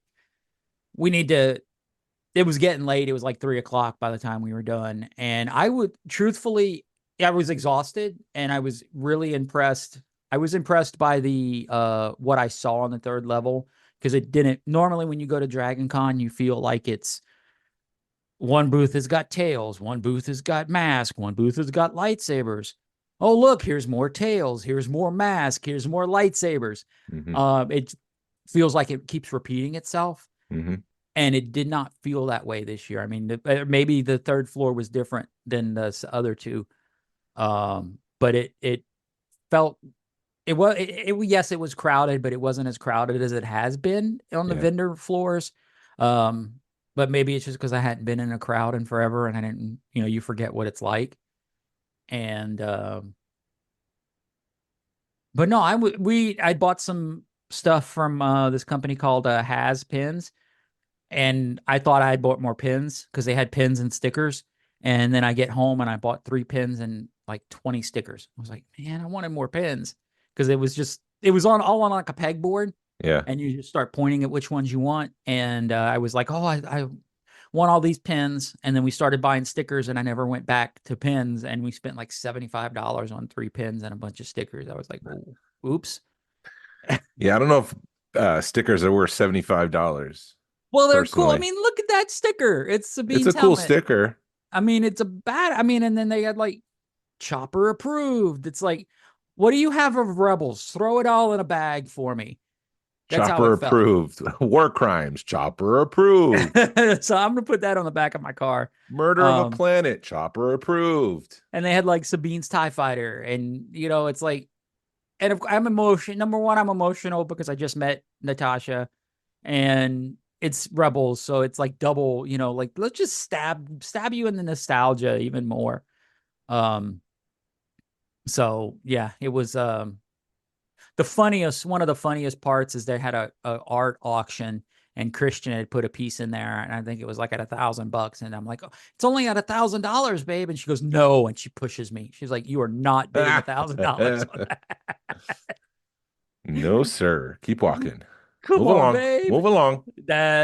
Speaker 5: we need to. It was getting late. It was like 3 o'clock by the time we were done, and I would truthfully, I was exhausted, and I was really impressed. I was impressed by the what I saw on the third level, because it didn't normally when you go to Dragon Con, you feel like it's one booth has got tails, one booth has got mask, one booth has got lightsabers. Oh, look, here's more tails, here's more mask, here's more lightsabers. It feels like it keeps repeating itself. And it did not feel that way this year. I mean, maybe the third floor was different than the other two. But it felt, yes, it was crowded, but it wasn't as crowded as it has been on the vendor floors. But maybe it's just because I hadn't been in a crowd in forever, and I didn't, you forget what it's like. And, but no, I bought some stuff from this company called Has Pins, and I thought I had bought more pins because they had pins and stickers. And then I get home and I bought 3 pins and like 20 stickers. I was like, man, I wanted more pins, because it was all on like a pegboard.
Speaker 6: Yeah.
Speaker 5: And you just start pointing at which ones you want. And I was like, oh, I want all these pins. And then we started buying stickers, and I never went back to pins. And we spent like $75 on 3 pins and a bunch of stickers. I was like, oops.
Speaker 6: Yeah, I don't know if stickers are worth $75.
Speaker 5: Well, they're cool. I
Speaker 6: personally.
Speaker 5: mean, look at that sticker. It's Sabine's
Speaker 6: It's a cool
Speaker 5: helmet.
Speaker 6: sticker.
Speaker 5: I mean, and then they had like Chopper approved. It's like, what do you have of Rebels? Throw it all in a bag for me. That's how
Speaker 6: Chopper
Speaker 5: it felt.
Speaker 6: approved. War crimes. Chopper approved.
Speaker 5: So I'm gonna put that on the back of my car.
Speaker 6: Murder of a planet. Chopper approved.
Speaker 5: And they had like Sabine's TIE Fighter, and it's like, and I'm emotional. Number one, I'm emotional because I just met Natasha, and it's Rebels, so it's like double. Like, let's just stab you in the nostalgia even more. So yeah, it was one of the funniest parts is they had a art auction, and Christian had put a piece in there, and I think it was like at $1,000, and I'm like, oh, it's only at $1,000, babe. And she goes, no, and she pushes me. She's like, you are not bidding $1,000 on that.
Speaker 6: No, sir. Keep walking.
Speaker 5: Come
Speaker 6: Move
Speaker 5: on,
Speaker 6: along.
Speaker 5: babe.
Speaker 6: Move along.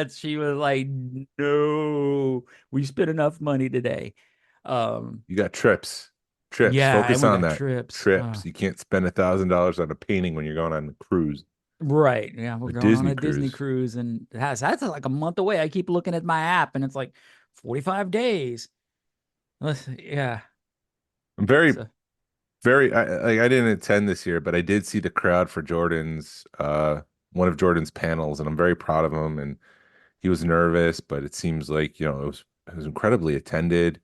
Speaker 5: She was like, no, we spent enough money today.
Speaker 6: You got trips.
Speaker 5: Yeah,
Speaker 6: Focus
Speaker 5: and we
Speaker 6: on
Speaker 5: got
Speaker 6: that.
Speaker 5: trips.
Speaker 6: You can't spend $1,000 on a painting when you're going on a cruise.
Speaker 5: Right. Yeah, we're
Speaker 6: A
Speaker 5: going on
Speaker 6: Disney
Speaker 5: a Disney cruise, and that's like a month away. I keep looking at my app, and it's like 45 days. Yeah.
Speaker 6: I'm very,
Speaker 5: So,
Speaker 6: very. I didn't attend this year, but I did see the crowd for one of Jordan's panels, and I'm very proud of him. And he was nervous, but it seems like it was incredibly attended.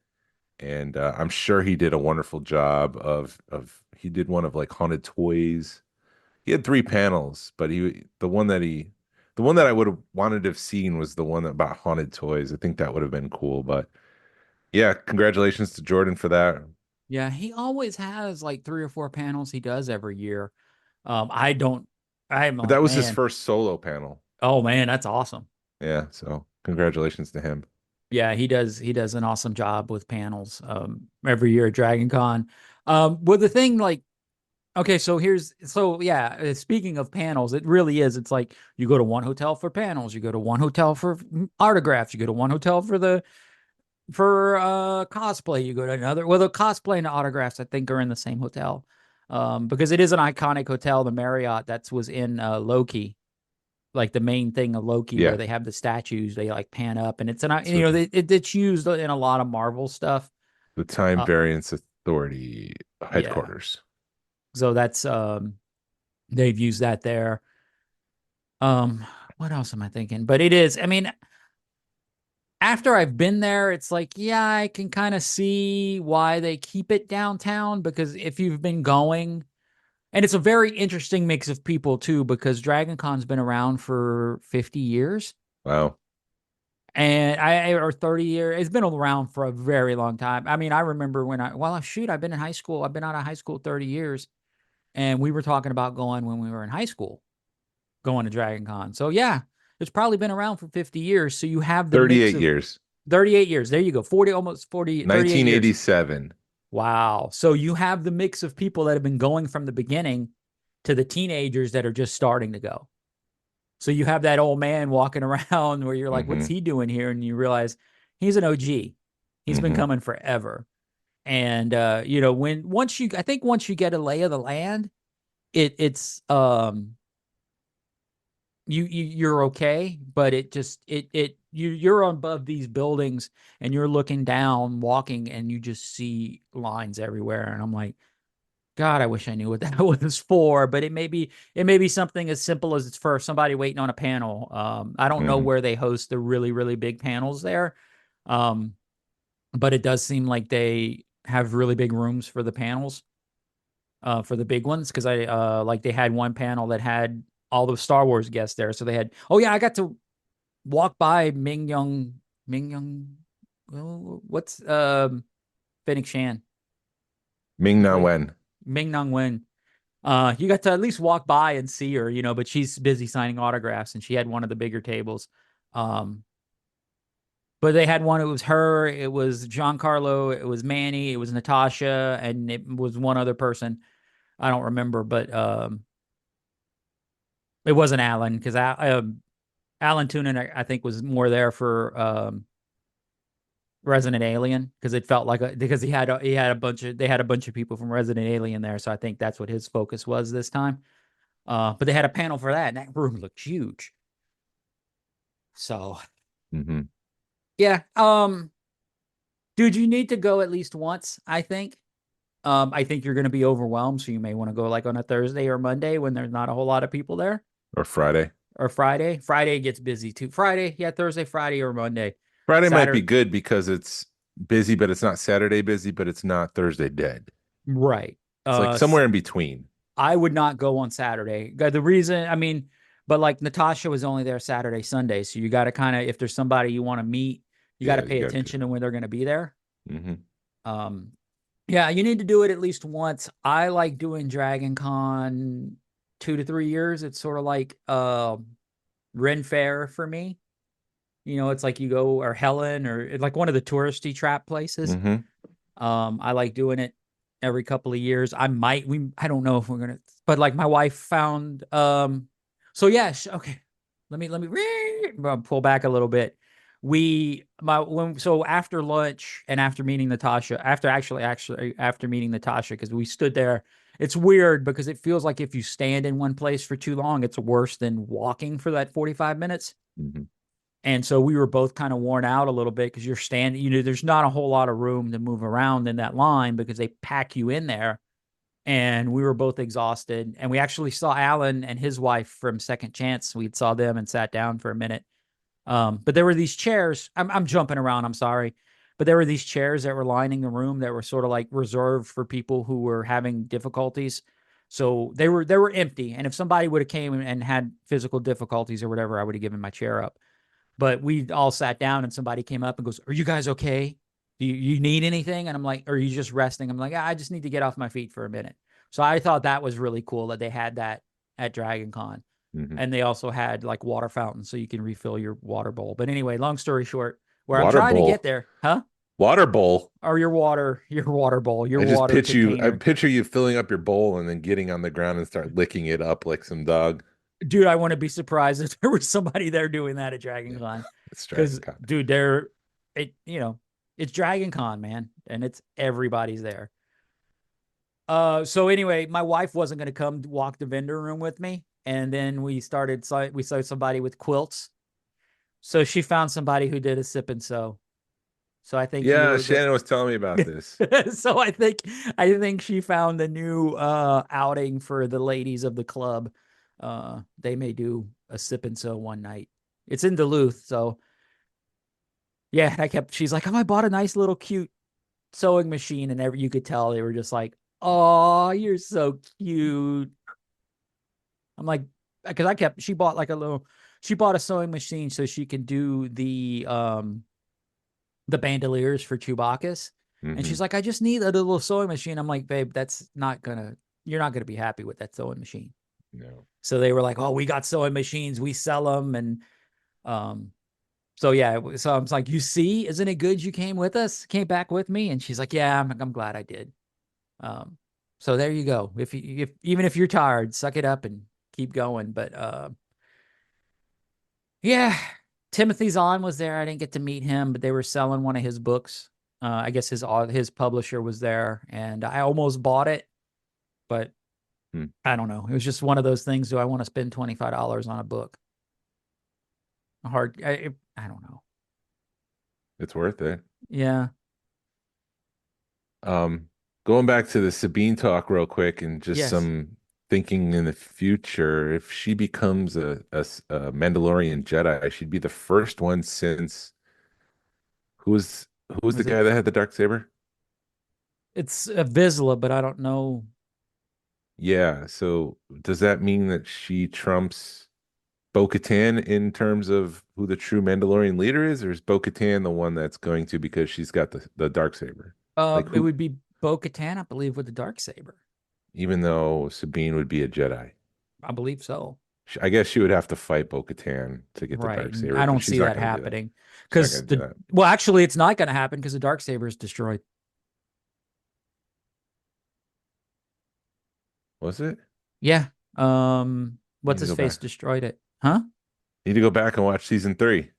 Speaker 6: And I'm sure he did a wonderful job he did one of like haunted toys. He had 3 panels, but the one that I would have wanted to have seen was the one about haunted toys. I think that would have been cool. But yeah, congratulations to Jordan for that.
Speaker 5: yeah, he always has like 3 or 4 panels he does every year. I'm
Speaker 6: But
Speaker 5: like,
Speaker 6: that was his
Speaker 5: man,
Speaker 6: first solo panel.
Speaker 5: oh man, that's awesome.
Speaker 6: Yeah, so congratulations to him.
Speaker 5: Yeah, he does an awesome job with panels every year at Dragon Con. Well, the thing, like, okay, so yeah, speaking of panels, it really is. It's like you go to one hotel for panels, you go to one hotel for autographs, you go to one hotel for cosplay, you go to another. Well, the cosplay and the autographs, I think, are in the same hotel. Because it is an iconic hotel, the Marriott, that was in Loki, like the main thing of Loki,
Speaker 6: Yeah.
Speaker 5: where they have the statues, they like pan up, and it's
Speaker 6: So
Speaker 5: it's used in a lot of Marvel stuff.
Speaker 6: the Time
Speaker 5: Uh,
Speaker 6: Variance Authority headquarters.
Speaker 5: So that's they've used that there. What else am I thinking? But it is, I mean, after I've been there, it's like, yeah, I can kind of see why they keep it downtown, because if you've been going, and it's a very interesting mix of people too, because Dragon Con's been around for 50 years.
Speaker 6: Wow.
Speaker 5: And or 30 years. It's been around for a very long time. I mean, I remember I've been in high school. I've been out of high school 30 years. And we were talking about going when we were in high school, going to Dragon Con. So yeah, it's probably been around for 50 years. So you have the
Speaker 6: 38 years.
Speaker 5: 38 years. There you go. 40, almost 40, 38 years.
Speaker 6: 1987.
Speaker 5: Wow. So you have the mix of people that have been going from the beginning to the teenagers that are just starting to go. So you have that old man walking around where you're like, what's he doing here? And you realize he's an OG. He's been coming forever. And once you get a lay of the land, it's you're okay, but you're above these buildings and you're looking down, walking, and you just see lines everywhere. And I'm like, God, I wish I knew what that was for, but it may be something as simple as it's for somebody waiting on a panel. I don't know where they host the really, really big panels there. But it does seem like they have really big rooms for the panels, for the big ones. Cause they had one panel that had all the Star Wars guests there. So they had, I got to walk by Ming Young, what's, Fennec Shan?
Speaker 6: Ming-Na Wen.
Speaker 5: Ming-Na Wen. You got to at least walk by and see her, but she's busy signing autographs and she had one of the bigger tables. But they had one, it was her, it was Giancarlo, it was Manny, it was Natasha, and it was one other person. I don't remember, but it wasn't Alan, because Alan Tunen, I think, was more there for Resident Alien, because it felt like because they had a bunch of people from Resident Alien there, so I think that's what his focus was this time. But they had a panel for that, and that room looked huge. So, yeah, dude, you need to go at least once, I think. I think you're going to be overwhelmed, so you may want to go like on a Thursday or Monday when there's not a whole lot of people there.
Speaker 6: Or Friday.
Speaker 5: Friday gets busy too. Thursday, Friday, or Monday.
Speaker 6: Friday might be good because it's busy, but it's not Saturday busy, but it's not Thursday dead.
Speaker 5: Right.
Speaker 6: It's like somewhere in between.
Speaker 5: I would not go on Saturday. The reason, but like Natasha was only there Saturday, Sunday. So you got to kind of, if there's somebody you want to meet, you got to pay attention to when they're going to be there. Yeah, you need to do it at least once. I like doing Dragon Con 2 to 3 years. It's sort of like Ren Fair for me. It's like you go, or Helen, or like one of the touristy trap places. I like doing it every couple of years. I don't know if we're going to, but like my wife found, so yeah, okay. Let me pull back a little bit. So after lunch and after meeting Natasha, after meeting Natasha, because we stood there, it's weird because it feels like if you stand in one place for too long, it's worse than walking for that 45 minutes. And so we were both kind of worn out a little bit because you're standing, there's not a whole lot of room to move around in that line because they pack you in there. And we were both exhausted. And we actually saw Alan and his wife from Second Chance. We saw them and sat down for a minute. But there were these chairs. I'm jumping around. I'm sorry. But there were these chairs that were lining the room that were sort of like reserved for people who were having difficulties. So they were empty. And if somebody would have came and had physical difficulties or whatever, I would have given my chair up. But we all sat down and somebody came up and goes, "Are you guys okay? Do you need anything?" And I'm like, "Are you just resting?" I'm like, "I just need to get off my feet for a minute." So I thought that was really cool that they had that at Dragon Con. And they also had like water fountains so you can refill your water bowl. But anyway, long story short, where I'm trying to get there,
Speaker 6: water bowl,
Speaker 5: or your water bowl,
Speaker 6: I picture you filling up your bowl and then getting on the ground and start licking it up like some dog.
Speaker 5: Dude, I wouldn't be surprised if there was somebody there doing that at Dragon Con.
Speaker 6: It's Dragon Con.
Speaker 5: Dude, it's Dragon Con, man, and it's everybody's there. So anyway, my wife wasn't going to come walk the vendor room with me. And then we saw somebody with quilts. So she found somebody who did a sip and sew. So I think
Speaker 6: Shannon was telling me about this.
Speaker 5: So I think she found the new outing for the ladies of the club. They may do a sip and sew one night. It's in Duluth, so yeah. She's like, "Oh, I bought a nice little cute sewing machine," and you could tell they were just like, "Oh, you're so cute." I'm like, because she bought a sewing machine so she can do the bandoliers for Chewbacca's. And she's like, "I just need a little sewing machine." I'm like, "Babe, you're not going to be happy with that sewing machine."
Speaker 6: No.
Speaker 5: So they were like, "Oh, we got sewing machines. We sell them." And So yeah, so I was like, you see, isn't it good you came with us, came back with me? And she's like, yeah, I'm glad I did. Um, so there you go. If even if you're tired, suck it up and keep going. But yeah, Timothy Zahn was there. I didn't get to meet him, but they were selling one of his books. I guess his publisher was there, and I almost bought it, but I don't know. It was just one of those things. Do I want to spend $25 on a book? I don't know.
Speaker 6: It's worth it.
Speaker 5: Yeah.
Speaker 6: Going back to the Sabine talk real quick and just
Speaker 5: Yes.
Speaker 6: some thinking in the future, if she becomes a Mandalorian Jedi, she'd be the first one since who was the
Speaker 5: Was it?
Speaker 6: guy that had the dark saber?
Speaker 5: It's a Vizsla, but I don't know.
Speaker 6: Yeah, so does that mean that she trumps Bo-Katan in terms of who the true Mandalorian leader is, or is Bo-Katan the one that's going to because she's got the dark saber? Like
Speaker 5: It
Speaker 6: who,
Speaker 5: would be Bo-Katan, I believe, with the dark saber.
Speaker 6: even though Sabine would be a Jedi.
Speaker 5: I believe so.
Speaker 6: I guess she would have to fight Bo-Katan to get the
Speaker 5: Right.
Speaker 6: dark
Speaker 5: And
Speaker 6: saber,
Speaker 5: I
Speaker 6: but
Speaker 5: don't
Speaker 6: she's
Speaker 5: see
Speaker 6: not
Speaker 5: that
Speaker 6: going to do that.
Speaker 5: happening
Speaker 6: She's not
Speaker 5: because
Speaker 6: going to do that.
Speaker 5: well, actually, it's not going to happen because the dark saber is destroyed.
Speaker 6: Was it?
Speaker 5: Yeah.
Speaker 6: Need
Speaker 5: What's
Speaker 6: to
Speaker 5: his
Speaker 6: go
Speaker 5: face
Speaker 6: back.
Speaker 5: destroyed it? Huh?
Speaker 6: Need to go back and watch season 3.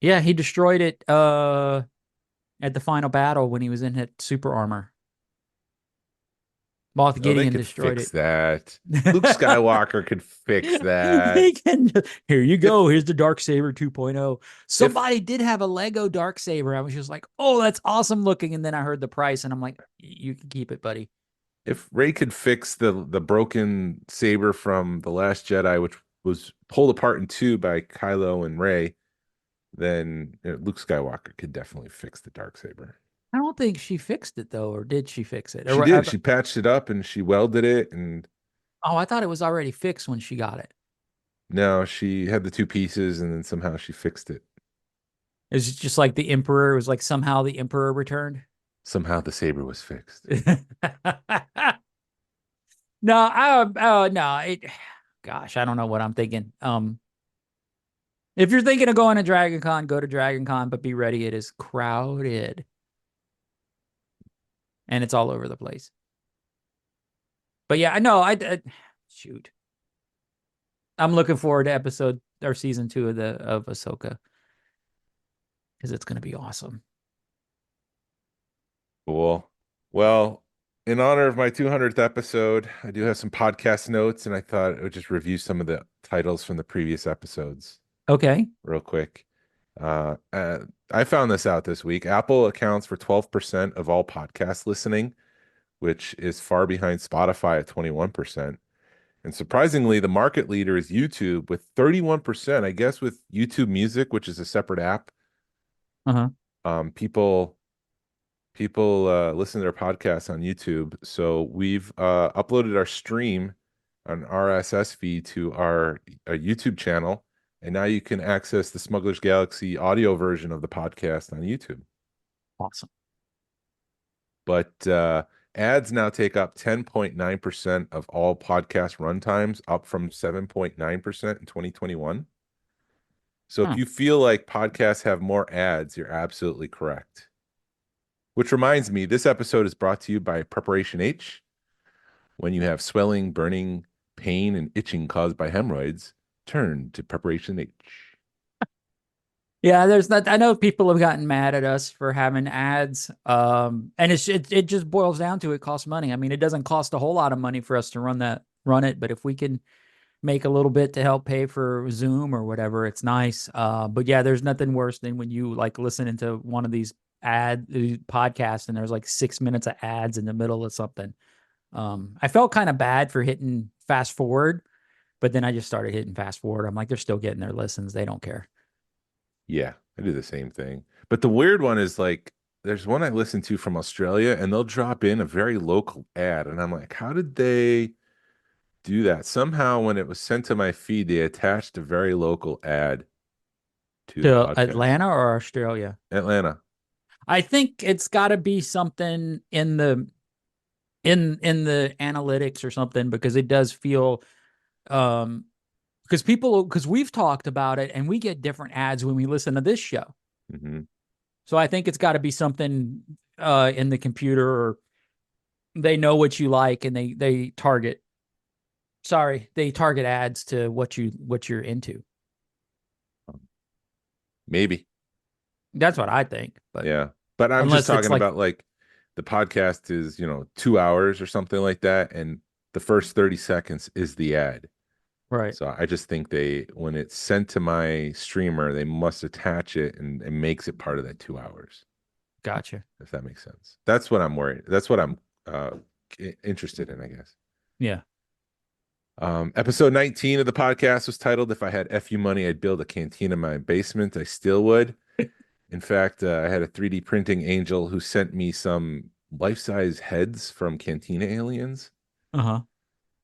Speaker 5: Yeah, he destroyed it at the final battle when he was in that super armor. Moff
Speaker 6: Oh, they
Speaker 5: Gideon
Speaker 6: could
Speaker 5: destroyed
Speaker 6: fix
Speaker 5: it.
Speaker 6: that. Luke Skywalker could fix
Speaker 5: They
Speaker 6: that.
Speaker 5: can here you
Speaker 6: If
Speaker 5: go. Here's the dark saber 2.0.
Speaker 6: if
Speaker 5: Somebody did have a Lego dark saber. I was just like, oh, that's awesome looking. And then I heard the price and I'm like, you can keep it, buddy.
Speaker 6: if Rey could fix the broken saber from The Last Jedi, which was pulled apart in two by Kylo and Rey, then Luke Skywalker could definitely fix the dark saber.
Speaker 5: I don't think she fixed it though, or did she fix it?
Speaker 6: She did. She patched it up and she welded it, and
Speaker 5: Oh, I thought it was already fixed when she got it.
Speaker 6: now she had the two pieces, and then somehow she fixed it.
Speaker 5: It was just like the Emperor. It was like somehow the Emperor returned.
Speaker 6: Somehow the saber was fixed.
Speaker 5: No, oh no, gosh, I don't know what I'm thinking. If you're thinking of going to Dragon Con, go to Dragon Con, but be ready. It is crowded and it's all over the place. But yeah, I know. Shoot. I'm looking forward to episode or season 2 of Ahsoka because it's going to be awesome.
Speaker 6: Cool. Well, in honor of my 200th episode, I do have some podcast notes, and I thought I would just review some of the titles from the previous episodes
Speaker 5: Okay.
Speaker 6: real quick. I found this out this week. Apple accounts for 12% of all podcast listening, which is far behind Spotify at 21%. And surprisingly, the market leader is YouTube with 31%. I guess with YouTube Music, which is a separate app,
Speaker 5: Uh-huh.
Speaker 6: people listen to their podcasts on YouTube. So we've uploaded our stream, an RSS feed to our YouTube channel, and now you can access the Smuggler's Galaxy audio version of the podcast on YouTube.
Speaker 5: Awesome.
Speaker 6: But ads now take up 10.9% of all podcast runtimes, up from 7.9% in 2021. So if you feel like podcasts have more ads, you're absolutely correct. Which reminds me, this episode is brought to you by Preparation H. When you have swelling, burning, pain, and itching caused by hemorrhoids, turn to Preparation H.
Speaker 5: Yeah, there's not. I know people have gotten mad at us for having ads, and it just boils down to it costs money. I mean, it doesn't cost a whole lot of money for us to run it, but if we can make a little bit to help pay for Zoom or whatever, it's nice. But yeah, there's nothing worse than when you like listen into one of these podcasts and there's like 6 minutes of ads in the middle of something. I felt kind of bad for hitting fast forward, but then I just started hitting fast forward. I'm like, they're still getting their listens. They don't care.
Speaker 6: Yeah, I do the same thing. But the weird one is like, there's one I listen to from Australia and they'll drop in a very local ad. And I'm like, how did they do that? Somehow when it was sent to my feed, they attached a very local ad to the
Speaker 5: To
Speaker 6: podcast.
Speaker 5: Atlanta or Australia?
Speaker 6: Atlanta.
Speaker 5: I think it's got to be something in the in the analytics or something because it does feel because we've talked about it and we get different ads when we listen to this show.
Speaker 6: Mm-hmm.
Speaker 5: So I think it's got to be something in the computer, or they know what you like and they target. Sorry, they target ads to what you're into.
Speaker 6: Maybe.
Speaker 5: That's what I think. But
Speaker 6: Yeah. But I'm just
Speaker 5: unless it's
Speaker 6: talking
Speaker 5: like,
Speaker 6: about like the podcast is, 2 hours or something like that. And the first 30 seconds is the ad.
Speaker 5: right,
Speaker 6: So I just think when it's sent to my streamer, they must attach it and it makes it part of that 2 hours,
Speaker 5: gotcha.
Speaker 6: if that makes sense. That's what I'm worried. That's what I'm uh, interested in, I guess.
Speaker 5: Yeah.
Speaker 6: Episode 19 of the podcast was titled, "If I Had FU Money, I'd Build a Canteen in My Basement. I Still Would." In fact, I had a 3D printing angel who sent me some life-size heads from Cantina Aliens.
Speaker 5: Uh-huh.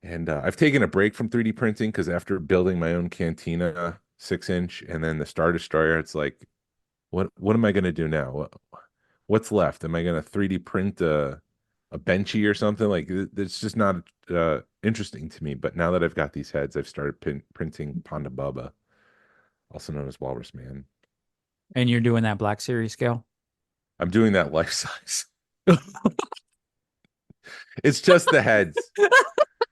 Speaker 6: And I've taken a break from 3D printing because after building my own Cantina 6-inch and then the Star Destroyer, it's like, what am I going to do now? What's left? Am I going to 3D print a benchy or something? Like it's just not interesting to me. But now that I've got these heads, I've started printing Ponda Bubba, also known as Walrus Man.
Speaker 5: And you're doing that Black Series scale?
Speaker 6: I'm doing that life size. It's just the heads.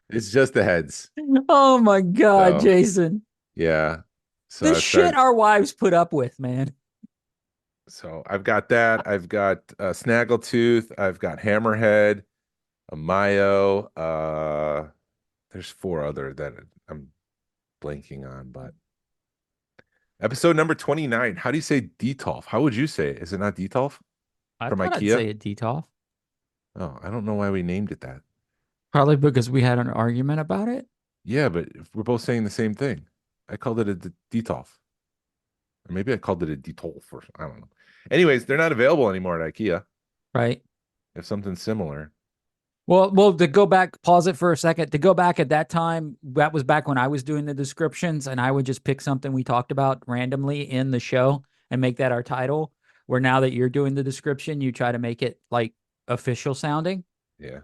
Speaker 6: It's just the heads.
Speaker 5: Oh my God,
Speaker 6: So
Speaker 5: Jason.
Speaker 6: yeah. So
Speaker 5: The
Speaker 6: I
Speaker 5: shit
Speaker 6: started.
Speaker 5: our wives put up with, man.
Speaker 6: So I've got that. I've got Snaggletooth. I've got Hammerhead, a Mayo. There's 4 other that I'm blanking on, but episode number 29. How do you say Detolf? How would you say it? Is it not Detolf
Speaker 5: I
Speaker 6: from
Speaker 5: thought I'd
Speaker 6: IKEA?
Speaker 5: say it Detolf.
Speaker 6: Oh, I don't know why we named it that.
Speaker 5: Probably because we had an argument about it.
Speaker 6: Yeah, but if we're both saying the same thing. I called it a Detolf. Or maybe I called it a Detolf or I don't know. Anyways, they're not available anymore at IKEA.
Speaker 5: Right.
Speaker 6: If something similar.
Speaker 5: Well, to go back, pause it for a second. To go back at that time, that was back when I was doing the descriptions, and I would just pick something we talked about randomly in the show and make that our title. Where now that you're doing the description, you try to make it like official sounding.
Speaker 6: Yeah.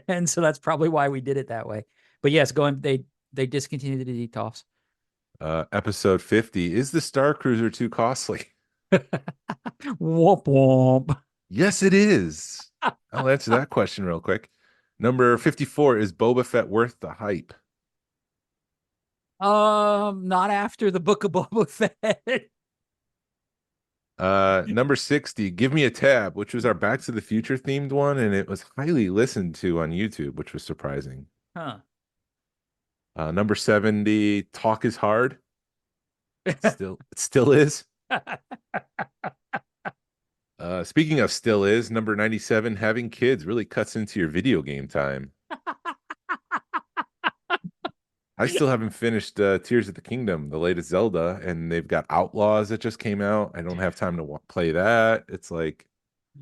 Speaker 5: And so that's probably why we did it that way. But yes, they discontinued the detox.
Speaker 6: Episode 50. Is the Star Cruiser too costly?
Speaker 5: Womp womp.
Speaker 6: Yes, it is. I'll answer that question real quick. Number 54. Is Boba Fett worth the hype?
Speaker 5: Not after the Book of Boba Fett.
Speaker 6: Number 60. Give Me a Tab, which was our Back to the Future themed one, and it was highly listened to on YouTube, which was surprising.
Speaker 5: Huh.
Speaker 6: Number 70. Talk is hard. It still is. Speaking of still is, number 97, having kids really cuts into your video game time. I still haven't finished Tears of the Kingdom, the latest Zelda, and they've got Outlaws that just came out. I don't have time to play that. It's like,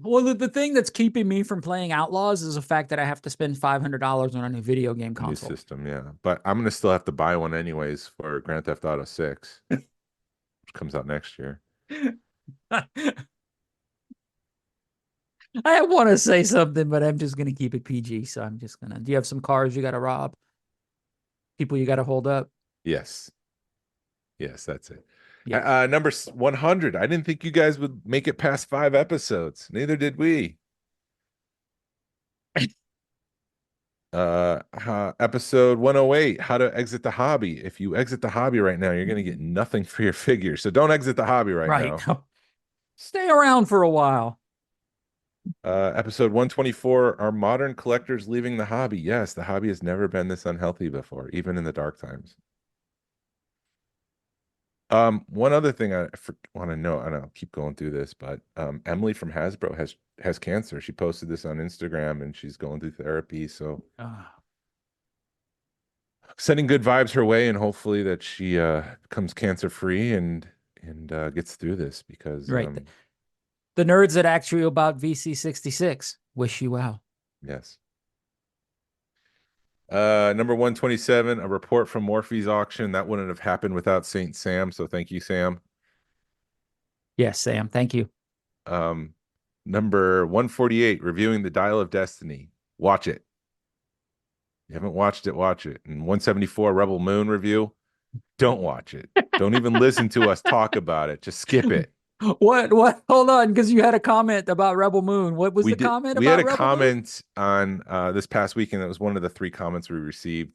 Speaker 5: Well, the thing that's keeping me from playing Outlaws is the fact that I have to spend $500 on a new video game
Speaker 6: a new
Speaker 5: console.
Speaker 6: system, yeah. But I'm gonna still have to buy one anyways for Grand Theft Auto 6, which comes out next year.
Speaker 5: I want to say something, but I'm just going to keep it PG. So I'm just going to. Do you have some cars you got to rob? People you got to hold up?
Speaker 6: Yes. Yes, that's it.
Speaker 5: Yeah.
Speaker 6: Number 100. I didn't think you guys would make it past 5 episodes. Neither did we. Episode 108, how to exit the hobby. If you exit the hobby right now, you're going to get nothing for your figure. So don't exit the hobby right now.
Speaker 5: Stay around for a while.
Speaker 6: Episode 124, are modern collectors leaving the hobby? Yes, the hobby has never been this unhealthy before, even in the dark times. One other thing I want to know, and I'll keep going through this, but Emily from Hasbro has cancer. She posted this on Instagram and she's going through therapy. So sending good vibes her way, and hopefully that she becomes cancer free and gets through this, because
Speaker 5: right. The nerds that ask you about VC66 wish you well.
Speaker 6: Yes. Number 127, a report from Morphe's auction. That wouldn't have happened without Saint Sam. So thank you, Sam.
Speaker 5: Yes, Sam. Thank you.
Speaker 6: Number 148, reviewing the Dial of Destiny. Watch it. You haven't watched it, watch it. And 174 Rebel Moon review, don't watch it. Don't even listen to us talk about it. Just skip it.
Speaker 5: What? Hold on, because you had a comment about Rebel Moon. What was the comment
Speaker 6: We had
Speaker 5: about
Speaker 6: a
Speaker 5: Rebel Moon?
Speaker 6: comment on this past weekend. That was one of the 3 comments we received.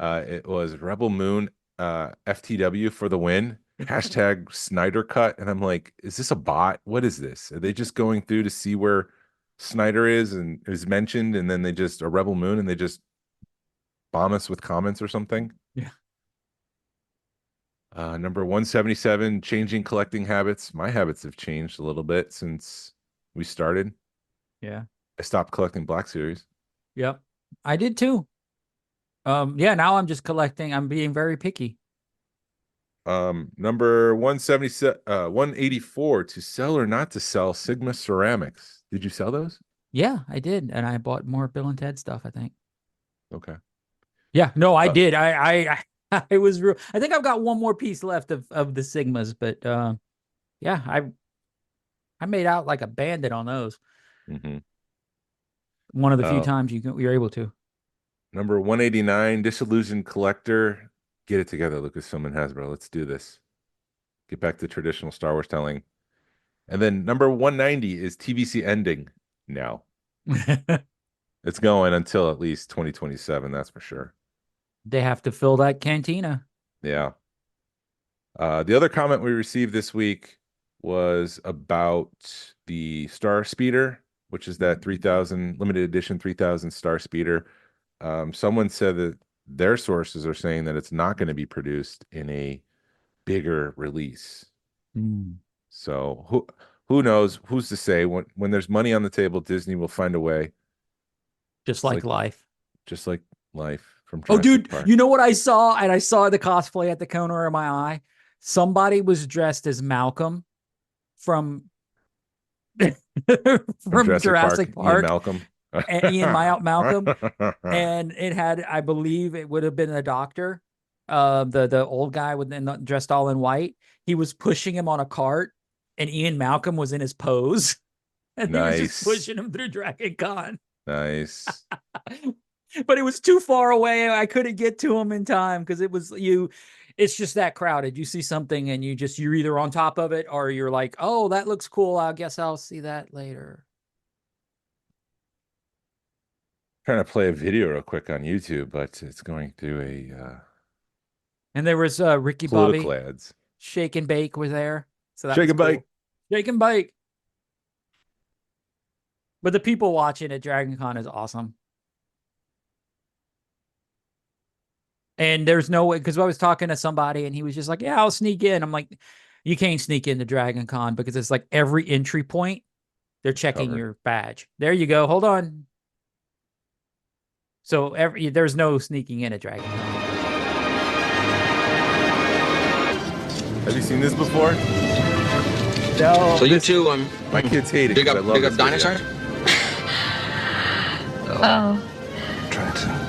Speaker 6: It was Rebel Moon FTW for the win. Hashtag Snyder cut. And I'm like, is this a bot? What is this? Are they just going through to see where Snyder is and is mentioned, and then they just a Rebel Moon and they just bomb us with comments or something?
Speaker 5: Yeah.
Speaker 6: Number 177, changing collecting habits. My habits have changed a little bit since we started.
Speaker 5: Yeah.
Speaker 6: I stopped collecting Black Series.
Speaker 5: Yep. I did too. Yeah, now I'm just collecting. I'm being very picky.
Speaker 6: Number 177, 184, to sell or not to sell Sigma ceramics. Did you sell those?
Speaker 5: Yeah, I did. And I bought more Bill and Ted stuff, I think.
Speaker 6: Okay.
Speaker 5: Yeah, no, I did. I was real. I think I've got one more piece left of the Sigmas, but yeah, I made out like a bandit on those.
Speaker 6: Mm-hmm.
Speaker 5: One of the few times you're able to.
Speaker 6: Number 189, Disillusioned Collector. Get it together, Lucasfilm and Hasbro. Let's do this. Get back to traditional Star Wars telling. And then number 190 is TVC ending now. It's going until at least 2027, that's for sure.
Speaker 5: They have to fill that cantina.
Speaker 6: Yeah. The other comment we received this week was about the Star Speeder, which is that 3000 limited edition 3000 Star Speeder. Someone said that their sources are saying that it's not going to be produced in a bigger release. So who knows? Who's to say? When there's money on the table, Disney will find a way.
Speaker 5: Just like life.
Speaker 6: Just like life from Jurassic
Speaker 5: dude,
Speaker 6: Park.
Speaker 5: you know what I saw? And I saw the cosplay at the corner of my eye. Somebody was dressed as Malcolm from Jurassic Park.
Speaker 6: Ian Malcolm.
Speaker 5: Ian Malcolm. And it had, I believe it would have been a doctor, the old guy dressed all in white. He was pushing him on a cart, and Ian Malcolm was in his pose. And
Speaker 6: Nice.
Speaker 5: he was just pushing him through Dragon Con.
Speaker 6: Nice.
Speaker 5: But it was too far away. I couldn't get to him in time because it's just that crowded. You see something and you're either on top of it or you're like, oh, that looks cool. I guess I'll see that later.
Speaker 6: Trying to play a video real quick on YouTube, but it's going through a
Speaker 5: and there was Ricky Bobby
Speaker 6: ads.
Speaker 5: Shake and Bake was there. So that
Speaker 6: Shake and Bake.
Speaker 5: Shake and Bake. But the people watching at Dragon Con is awesome. And there's no way, because I was talking to somebody and he was just like, yeah, I'll sneak in. I'm like, you can't sneak into Dragon Con because it's like every entry point, they're checking your badge. There you go. Hold on. So there's no sneaking in at Dragon Con.
Speaker 6: Have you seen this before?
Speaker 5: No.
Speaker 3: So you two,
Speaker 6: my kids hate it.
Speaker 3: Big up dinosaurs?
Speaker 7: Oh.
Speaker 3: Try to.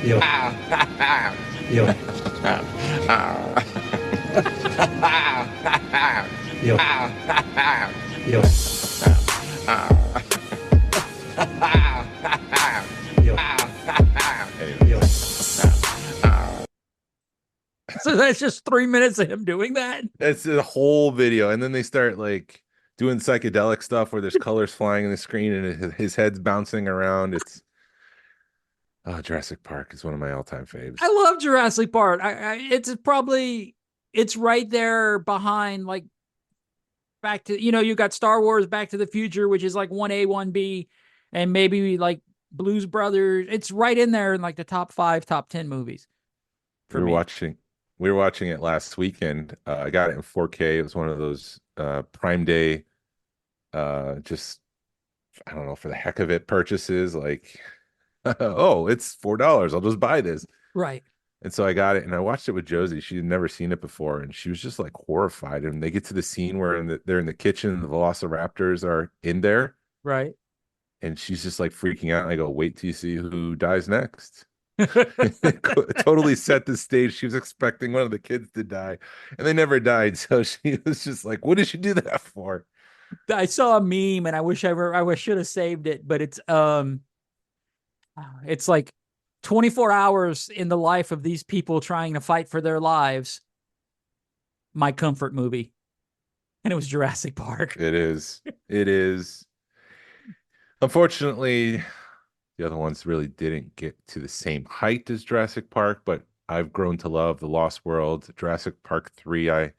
Speaker 2: Yo. Yo. Yo. Yo. Yo.
Speaker 5: So that's just 3 minutes of him doing that?
Speaker 6: It's a whole video. And then they start like doing psychedelic stuff where there's colors flying in the screen and his head's bouncing around. It's Jurassic Park is one of my all-time faves.
Speaker 5: I love Jurassic Park. It's right there behind, like, back to, you got Star Wars, Back to the Future, which is like 1A, 1B, and maybe like Blues Brothers. It's right in there in like the top 5, top 10 movies.
Speaker 6: We were watching it last weekend. I got it in 4K. It was one of those Prime Day, just, I don't know, for the heck of it purchases. Like, oh, it's $4. I'll just buy this.
Speaker 5: Right.
Speaker 6: And so I got it and I watched it with Josie. She had never seen it before. And she was just like horrified. And they get to the scene where they're in the kitchen and the Velociraptors are in there.
Speaker 5: Right.
Speaker 6: And she's just like freaking out. And I go, wait till you see who dies next. Totally set the stage. She was expecting one of the kids to die and they never died. So she was just like, what did you do that for?
Speaker 5: I saw a meme and I wish I should have saved it, but it's like 24 hours in the life of these people trying to fight for their lives. My comfort movie. And it was Jurassic Park.
Speaker 6: It is. It is. Unfortunately, the other ones really didn't get to the same height as Jurassic Park, but I've grown to love The Lost World. Jurassic Park 3, I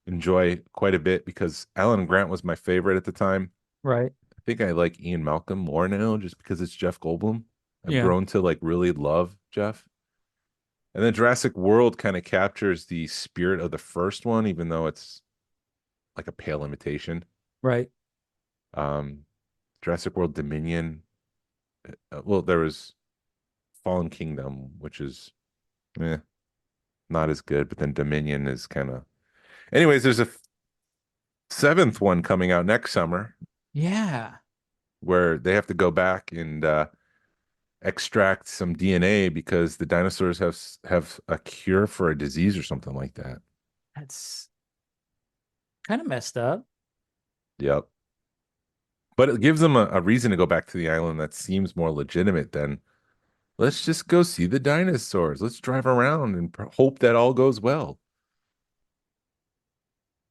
Speaker 6: enjoy quite a bit because Alan Grant was my favorite at the time.
Speaker 5: Right.
Speaker 6: I think I like Ian Malcolm more now just because it's Jeff Goldblum. I've
Speaker 5: Yeah.
Speaker 6: grown to like really love Jeff. And then Jurassic World kind of captures the spirit of the first one, even though it's like a pale imitation.
Speaker 5: Right.
Speaker 6: Jurassic World Dominion. Well, there was Fallen Kingdom, which is not as good, but then Dominion is kind of. Anyways, there's a seventh one coming out next summer.
Speaker 5: Yeah.
Speaker 6: Where they have to go back and extract some DNA because the dinosaurs have a cure for a disease or something like that.
Speaker 5: That's kind of messed up.
Speaker 6: Yep. But it gives them a reason to go back to the island that seems more legitimate than let's just go see the dinosaurs. Let's drive around and hope that all goes well.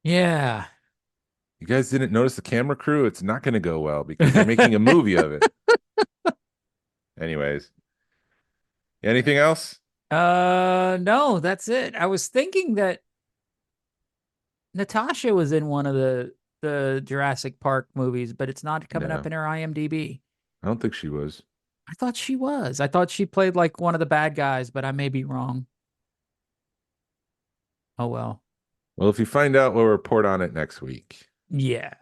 Speaker 5: Yeah.
Speaker 6: You guys didn't notice the camera crew? It's not going to go well because they're making a movie of it. Anyways. Anything else?
Speaker 5: No, that's it. I was thinking that Natasha was in one of the Jurassic Park movies, but it's not coming up in her IMDb.
Speaker 6: I don't think she was.
Speaker 5: I thought she was. I thought she played like one of the bad guys, but I may be wrong. Oh, well.
Speaker 6: Well, if you find out, we'll report on it next week.
Speaker 5: Yeah.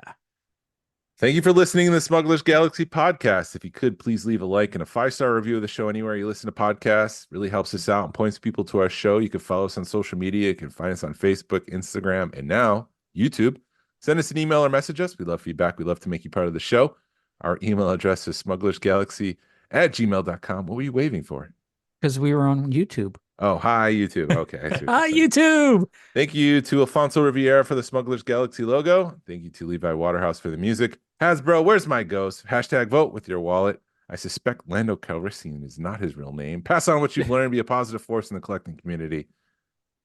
Speaker 6: Thank you for listening to the Smugglers Galaxy podcast. If you could, please leave a like and a 5-star review of the show anywhere you listen to podcasts. It really helps us out and points people to our show. You can follow us on social media. You can find us on Facebook, Instagram, and now YouTube. Send us an email or message us. We love feedback. We love to make you part of the show. Our email address is smugglersgalaxy@gmail.com. What were you waving for?
Speaker 5: Because we were on YouTube.
Speaker 6: Oh, hi, YouTube. Okay.
Speaker 5: Hi, YouTube.
Speaker 6: Thank you to Alfonso Riviera for the Smugglers Galaxy logo. Thank you to Levi Waterhouse for the music. Hasbro, where's my ghost? Hashtag vote with your wallet. I suspect Lando Calrissian is not his real name. Pass on what you've learned. Be a positive force in the collecting community.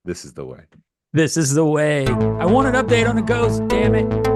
Speaker 6: This is the way.
Speaker 5: This is the way. I want an update on the ghost, damn it.